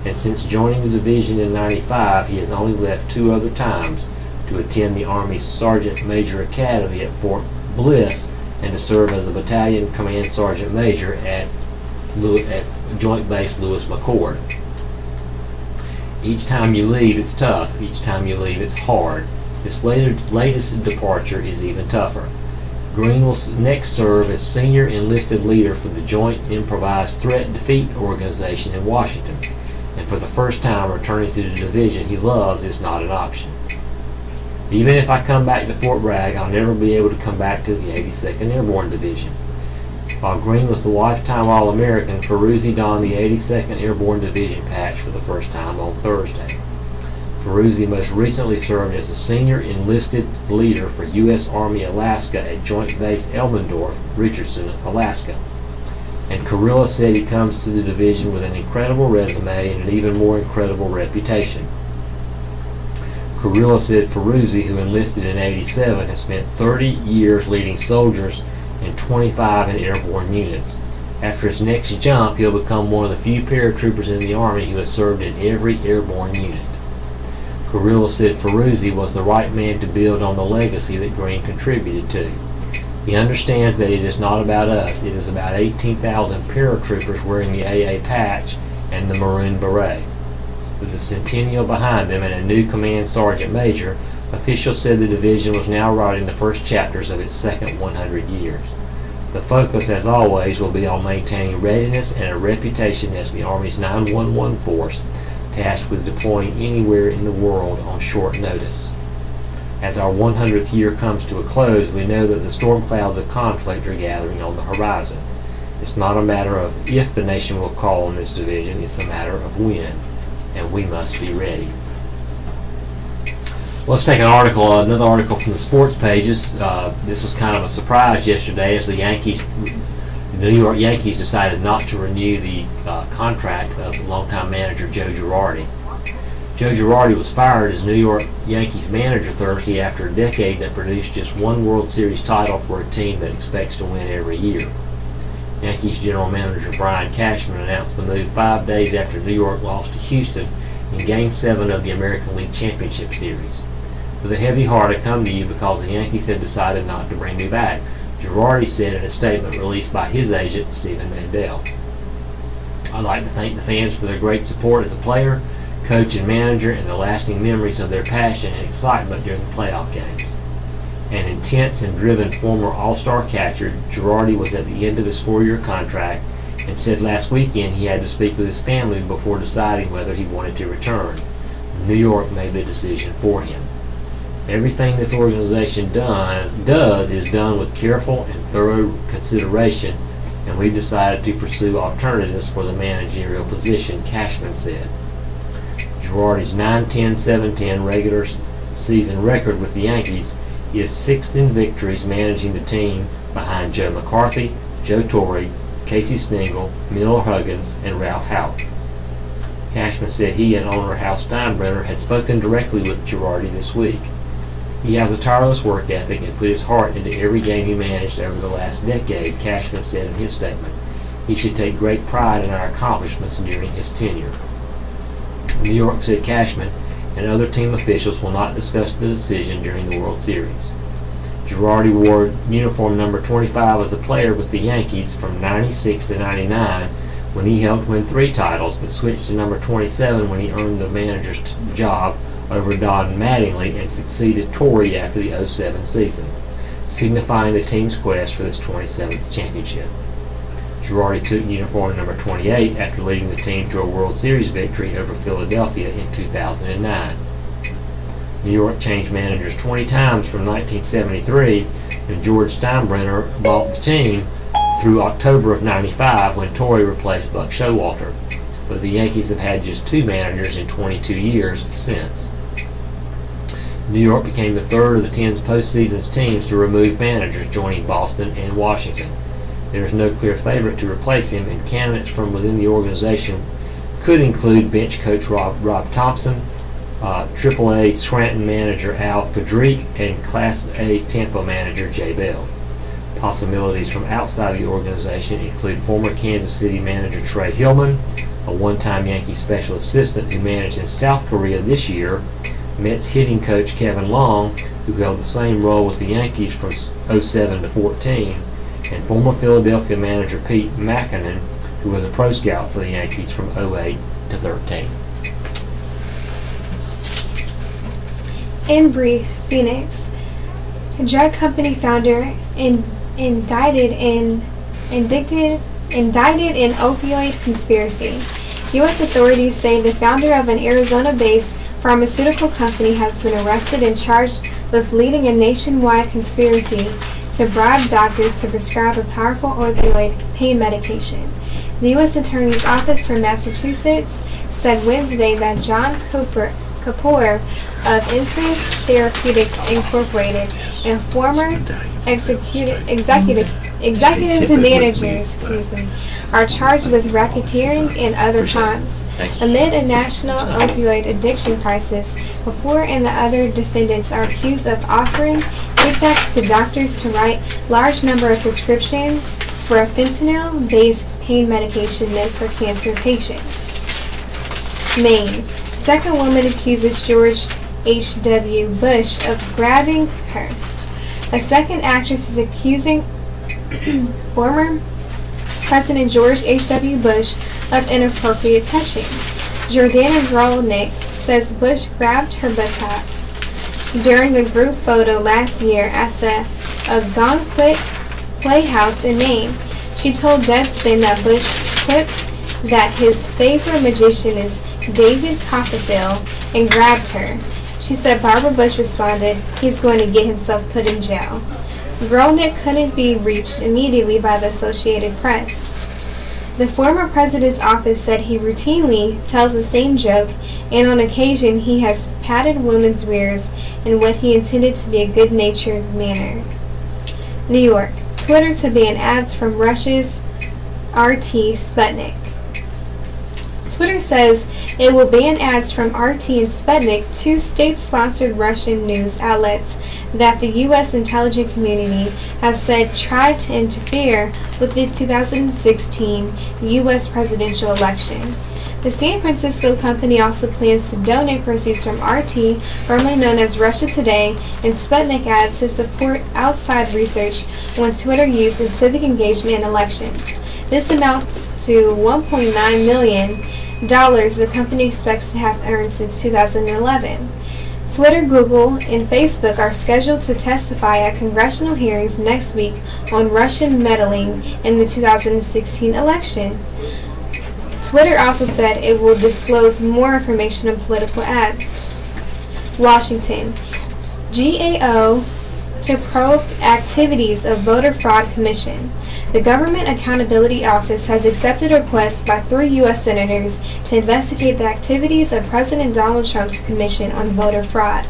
Speaker 2: And since joining the division in '95, he has only left 2 other times, to attend the Army's Sergeant Major Academy at Fort Bliss and to serve as a Battalion Command Sergeant Major at Joint Base Lewis McChord. Each time you leave, it's tough. Each time you leave, it's hard. This latest departure is even tougher. Green will next serve as Senior Enlisted Leader for the Joint Improvised Threat Defeat Organization in Washington, and for the first time returning to the division he loves is not an option. Even if I come back to Fort Bragg, I'll never be able to come back to the 82nd Airborne Division. While Green was the lifetime All-American, Ferrucci donned the 82nd Airborne Division patch for the first time on Thursday. Ferrucci most recently served as a Senior Enlisted Leader for U.S. Army Alaska at Joint Base Elmendorf, Richardson, Alaska. And Kurilla said he comes to the division with an incredible resume and an even more incredible reputation. Kurilla said Ferrucci, who enlisted in '87, has spent 30 years leading soldiers and 25 in airborne units. After his next jump, he'll become one of the few paratroopers in the Army who has served in every airborne unit. Gorilla said Ferruzzi was the right man to build on the legacy that Green contributed to. He understands that it is not about us. It is about 18,000 paratroopers wearing the AA patch and the maroon beret. With the centennial behind them and a new command sergeant major, officials said the division was now writing the first chapters of its second 100 years. The focus, as always, will be on maintaining readiness and a reputation as the Army's 911 force, tasked with deploying anywhere in the world on short notice. As our 100th year comes to a close, we know that the storm clouds of conflict are gathering on the horizon. It's not a matter of if the nation will call on this division, it's a matter of when, and we must be ready. Well, let's take another article from the sports pages. This was kind of a surprise yesterday as the New York Yankees decided not to renew the contract of longtime manager Joe Girardi. Joe Girardi was fired as New York Yankees manager Thursday after a decade that produced just one World Series title for a team that expects to win every year. Yankees general manager Brian Cashman announced the move 5 days after New York lost to Houston in Game 7 of the American League Championship Series. With a heavy heart, I come to you because the Yankees have decided not to bring me back, Girardi said in a statement released by his agent, Stephen Mandel. I'd like to thank the fans for their great support as a player, coach, and manager, and the lasting memories of their passion and excitement during the playoff games. An intense and driven former All-Star catcher, Girardi was at the end of his 4-year contract and said last weekend he had to speak with his family before deciding whether he wanted to return. New York made the decision for him. Everything this organization does is done with careful and thorough consideration, and we've decided to pursue alternatives for the managerial position, Cashman said. Girardi's 9-10-7-10 regular season record with the Yankees is 6th in victories, managing the team behind Joe McCarthy, Joe Torre, Casey Stengel, Miller Huggins, and Ralph Houck. Cashman said he and owner Hal Steinbrenner had spoken directly with Girardi this week. He has a tireless work ethic and put his heart into every game he managed over the last decade, Cashman said in his statement. He should take great pride in our accomplishments during his tenure. New York said Cashman and other team officials will not discuss the decision during the World Series. Girardi wore uniform number 25 as a player with the Yankees from 96 to 99 when he helped win 3 titles, but switched to number 27 when he earned the manager's job over Don Mattingly and succeeded Torre after the 07 season, signifying the team's quest for this 27th championship. Girardi took uniform number 28 after leading the team to a World Series victory over Philadelphia in 2009. New York changed managers 20 times from 1973, and George Steinbrenner bought the team through October of '95 when Torre replaced Buck Showalter. But the Yankees have had just 2 managers in 22 years since. New York became the 3rd of the 10 postseason's teams to remove managers, joining Boston and Washington. There is no clear favorite to replace him, and candidates from within the organization could include bench coach Rob Thompson, AAA Scranton manager Al Pedrique, and Class A Tampa manager Jay Bell. Possibilities from outside the organization include former Kansas City manager Trey Hillman, a one-time Yankee special assistant who managed in South Korea this year, Mets hitting coach Kevin Long, who held the same role with the Yankees from 07 to 14, and former Philadelphia manager Pete Mackinnon, who was a pro scout for the Yankees from 08 to 13.
Speaker 1: In brief, Phoenix. A drug company founder indicted in opioid conspiracy. U.S. authorities say the founder of an Arizona-based pharmaceutical company has been arrested and charged with leading a nationwide conspiracy to bribe doctors to prescribe a powerful opioid pain medication. The U.S. Attorney's Office for Massachusetts said Wednesday that John Kapoor of Insys Therapeutics Incorporated and former executives and managers, are charged with racketeering and other crimes. Amid a national opioid addiction crisis, Kapoor and the other defendants are accused of offering kickbacks to doctors to write large number of prescriptions for a fentanyl-based pain medication meant for cancer patients. Maine. Second woman accuses George H.W. Bush of grabbing her. A second actress is accusing former President George H.W. Bush of inappropriate touching. Jordana Grolnick says Bush grabbed her buttocks during a group photo last year at the Algonquin Playhouse in Maine. She told Deadspin that Bush quipped that his favorite magician is David Copperfield and grabbed her. She said Barbara Bush responded, "He's going to get himself put in jail." Grolnick couldn't be reached immediately by the Associated Press. The former president's office said he routinely tells the same joke, and on occasion he has patted women's rears in what he intended to be a good-natured manner. New York. Twitter to ban ads from Russia's RT Sputnik. Twitter says it will ban ads from RT and Sputnik, two state-sponsored Russian news outlets that the U.S. intelligence community has said tried to interfere with the 2016 U.S. presidential election. The San Francisco company also plans to donate proceeds from RT, formerly known as Russia Today, and Sputnik ads to support outside research on Twitter use in civic engagement in elections. This amounts to $1.9 million the company expects to have earned since 2011. Twitter, Google, and Facebook are scheduled to testify at congressional hearings next week on Russian meddling in the 2016 election. Twitter also said it will disclose more information on political ads. Washington. GAO to probe activities of voter fraud commission. The Government Accountability Office has accepted requests by 3 U.S. senators to investigate the activities of President Donald Trump's Commission on Voter Fraud.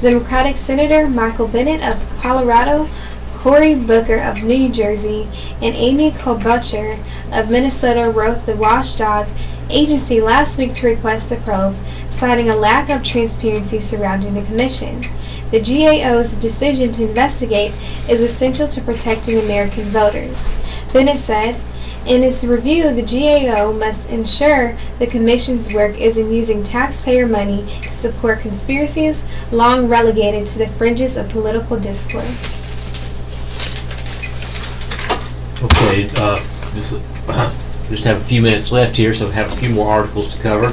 Speaker 1: Democratic Senator Michael Bennet of Colorado, Cory Booker of New Jersey, and Amy Klobuchar of Minnesota wrote the watchdog agency last week to request the probe, citing a lack of transparency surrounding the commission. The GAO's decision to investigate is essential to protecting American voters. Bennett said, in its review, the GAO must ensure the Commission's work isn't using taxpayer money to support conspiracies long relegated to the fringes of political discourse.
Speaker 2: Okay, just have a few minutes left here, so we have a few more articles to cover.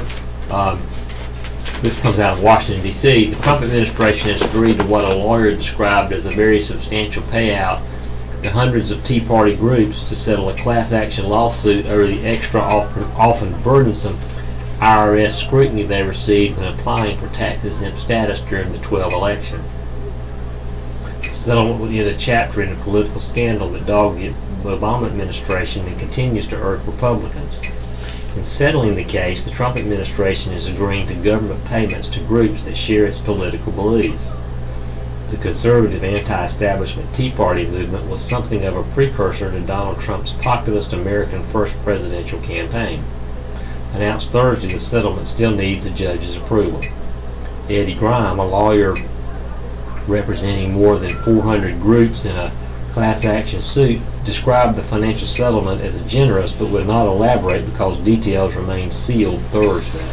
Speaker 2: This comes out of Washington, D.C. The Trump administration has agreed to what a lawyer described as a very substantial payout to hundreds of Tea Party groups to settle a class action lawsuit over the extra, often burdensome IRS scrutiny they received when applying for tax-exempt status during the 2012 election. The settlement will end a chapter in a political scandal that dogged the Obama administration and continues to irk Republicans. In settling the case, the Trump administration is agreeing to government payments to groups that share its political beliefs. The conservative anti-establishment Tea Party movement was something of a precursor to Donald Trump's populist American First presidential campaign. Announced Thursday, the settlement still needs a judge's approval. Eddie Grime, a lawyer representing more than 400 groups in a class action suit, described the financial settlement as generous but would not elaborate because details remained sealed Thursday.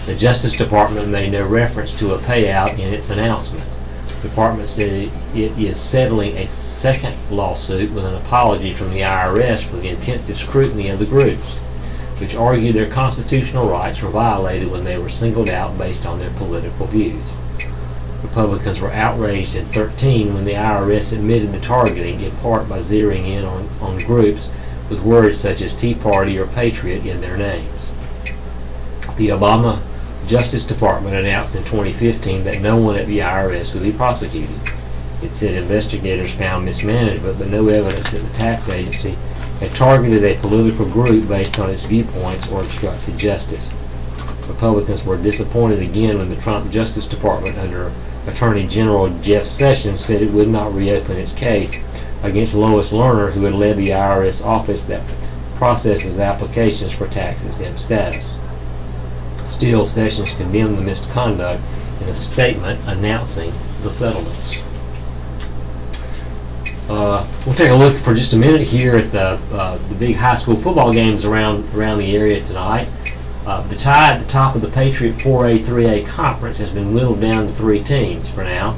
Speaker 2: The Justice Department made no reference to a payout in its announcement. The department said it is settling a second lawsuit with an apology from the IRS for the intensive scrutiny of the groups, which argue their constitutional rights were violated when they were singled out based on their political views. Republicans were outraged in 2013 when the IRS admitted to targeting, in part by zeroing in on groups with words such as Tea Party or Patriot in their names. The Obama Justice Department announced in 2015 that no one at the IRS would be prosecuted. It said investigators found mismanagement but no evidence that the tax agency had targeted a political group based on its viewpoints or obstructed justice. Republicans were disappointed again when the Trump Justice Department, under Attorney General Jeff Sessions, said it would not reopen its case against Lois Lerner, who had led the IRS office that processes applications for tax-exempt status. Still, Sessions condemned the misconduct in a statement announcing the settlements. We'll take a look for just a minute here at the big high school football games around the area tonight. The tie at the top of the Patriot 4A, 3A conference has been whittled down to 3 teams for now.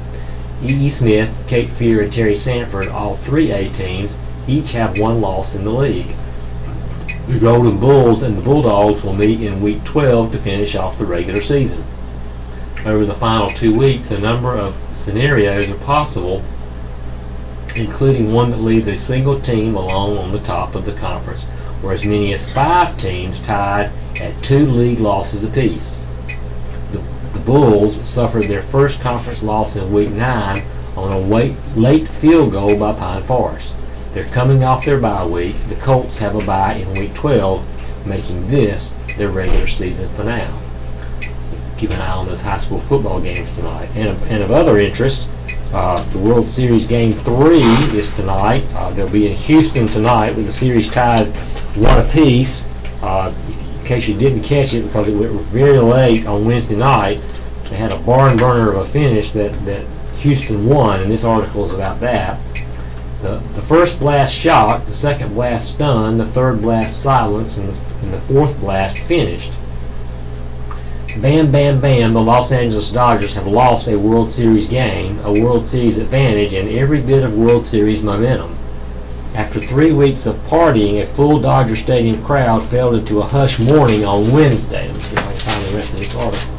Speaker 2: E.E. Smith, Cape Fear, and Terry Sanford, all 3A teams, each have 1 loss in the league. The Golden Bulls and the Bulldogs will meet in Week 12 to finish off the regular season. Over the final 2 weeks, a number of scenarios are possible, including one that leaves a single team alone on the top of the conference, or as many as 5 teams tied at 2 league losses apiece. The Bulls suffered their first conference loss in Week 9 on a late field goal by Pine Forest. They're coming off their bye week. The Colts have a bye in Week 12, making this their regular season finale. So keep an eye on those high school football games tonight. And of other interest, the World Series Game 3 is tonight. They'll be in Houston tonight with the series tied 1 apiece. In case you didn't catch it, because it went very late on Wednesday night, they had a barn burner of a finish that Houston won, and this article is about that. The first blast shocked, the second blast stunned, the third blast silenced, and the fourth blast finished. Bam, bam, bam, the Los Angeles Dodgers have lost a World Series game, a World Series advantage, and every bit of World Series momentum. After 3 weeks of partying, a full Dodger Stadium crowd fell into a hushed mourning on Wednesday. Let me see if I can find the rest of this article.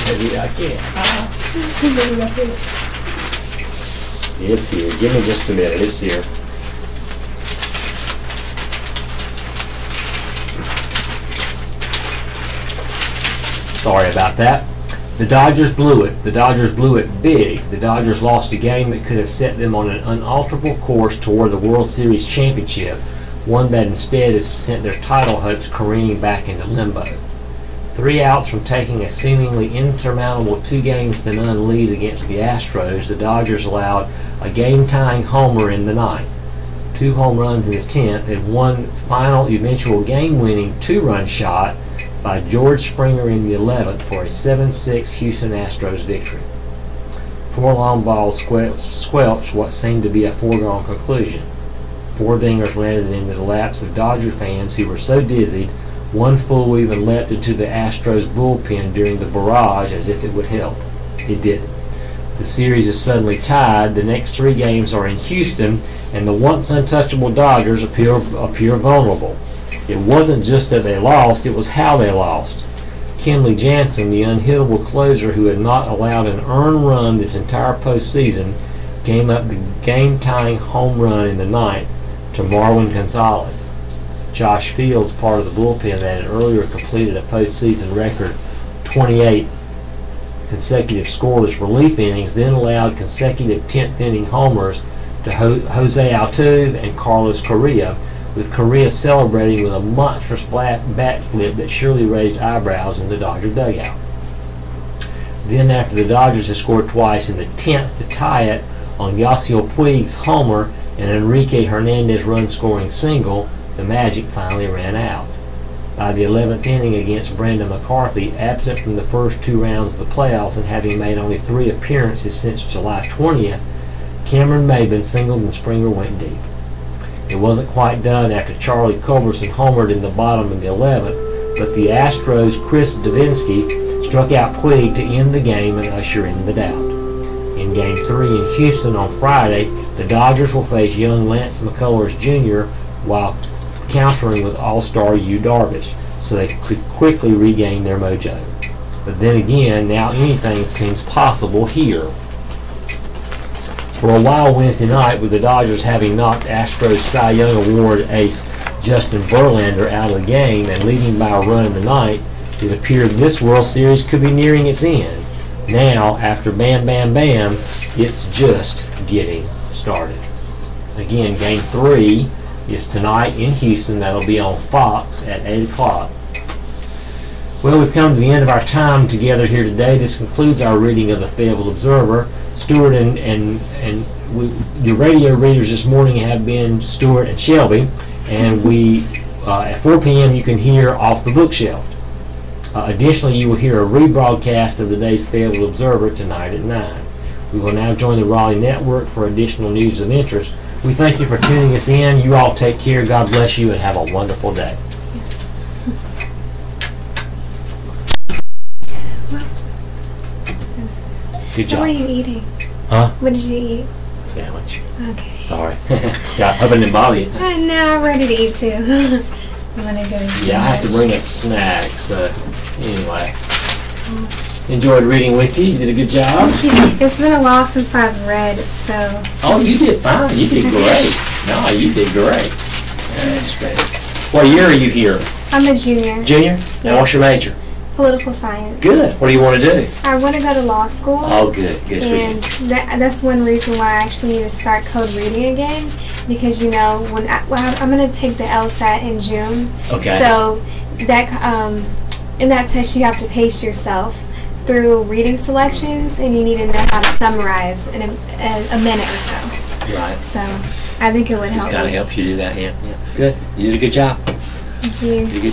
Speaker 2: Maybe I can. It's here. Give me just a minute. It's here. Sorry about that. The Dodgers blew it. The Dodgers blew it big. The Dodgers lost a game that could have set them on an unalterable course toward the World Series championship, one that instead has sent their title hopes careening back into limbo. 3 outs from taking a seemingly insurmountable 2-0 lead against the Astros, the Dodgers allowed a game-tying homer in the ninth, 2 home runs in the 10th, and one final eventual game-winning 2-run shot by George Springer in the 11th for a 7-6 Houston Astros victory. 4 long balls squelched what seemed to be a foregone conclusion. 4 dingers landed into the laps of Dodger fans who were so dizzied, one fool even leapt into the Astros bullpen during the barrage as if it would help. It didn't. The series is suddenly tied. The next 3 games are in Houston, and the once untouchable Dodgers appear vulnerable. It wasn't just that they lost, it was how they lost. Kenley Jansen, the unhittable closer who had not allowed an earned run this entire postseason, gave up the game-tying home run in the ninth to Marwin Gonzalez. Josh Fields, part of the bullpen that had earlier completed a postseason record 28 consecutive scoreless relief innings, then allowed consecutive 10th-inning homers to Jose Altuve and Carlos Correa, with Correa celebrating with a monstrous backflip that surely raised eyebrows in the Dodger dugout. Then, after the Dodgers had scored twice in the 10th to tie it on Yasiel Puig's homer and Enrique Hernandez run-scoring single, the magic finally ran out. By the 11th inning against Brandon McCarthy, absent from the first 2 rounds of the playoffs and having made only 3 appearances since July 20th, Cameron Maybin singled and Springer went deep. It wasn't quite done after Charlie Culberson homered in the bottom of the 11th, but the Astros' Chris Davinsky struck out Puig to end the game and usher in the doubt. In Game 3 in Houston on Friday, the Dodgers will face young Lance McCullers Jr. while countering with all-star Yu Darvish, so they could quickly regain their mojo. But then again, now anything seems possible here. For a while Wednesday night, with the Dodgers having knocked Astros Cy Young Award ace Justin Verlander out of the game and leading by a run in the ninth, it appeared this World Series could be nearing its end. Now, after bam, bam, bam, it's just getting started. Again, Game 3 is tonight in Houston. That'll be on Fox at 8 o'clock. Well, we've come to the end of our time together here today. This concludes our reading of the Fayeteville Observer. Stuart your radio readers this morning have been Stuart and Shelby, and we at 4 p.m. you can hear Off the Bookshelf. Additionally, you will hear a rebroadcast of the day's Fayeteville Observer tonight at 9. We will now join the Raleigh Network for additional news of interest. We thank you for tuning us in. You all take care. God bless you and have a wonderful day. Good job.
Speaker 1: What were you eating?
Speaker 2: Huh?
Speaker 1: What did you eat?
Speaker 2: Sandwich.
Speaker 1: Okay.
Speaker 2: Sorry. I hope I didn't bother you.
Speaker 1: No, I'm ready to eat too. I'm gonna go eat.
Speaker 2: Yeah, I have to bring a snack. So anyway, enjoyed reading with you. You did a good job.
Speaker 1: It's been a while since I've read, so.
Speaker 2: Oh, you did fine. You did great. No, you did great. That's great. What year are you here?
Speaker 1: I'm a junior.
Speaker 2: Junior? And what's your major?
Speaker 1: Political science.
Speaker 2: Good. What do you want to do?
Speaker 1: I want to go to law school.
Speaker 2: Oh, good. Good for you.
Speaker 1: And that's one reason why I actually need to start code reading again, because you know when I'm going to take the LSAT in June.
Speaker 2: Okay.
Speaker 1: So that in that test you have to pace yourself through reading selections, and you need to know how to summarize in a minute or so.
Speaker 2: Right.
Speaker 1: So I think it would help.
Speaker 2: This kind of helps you do that. Yeah. Good. You did a good job.
Speaker 1: Thank you.
Speaker 2: You did a good job.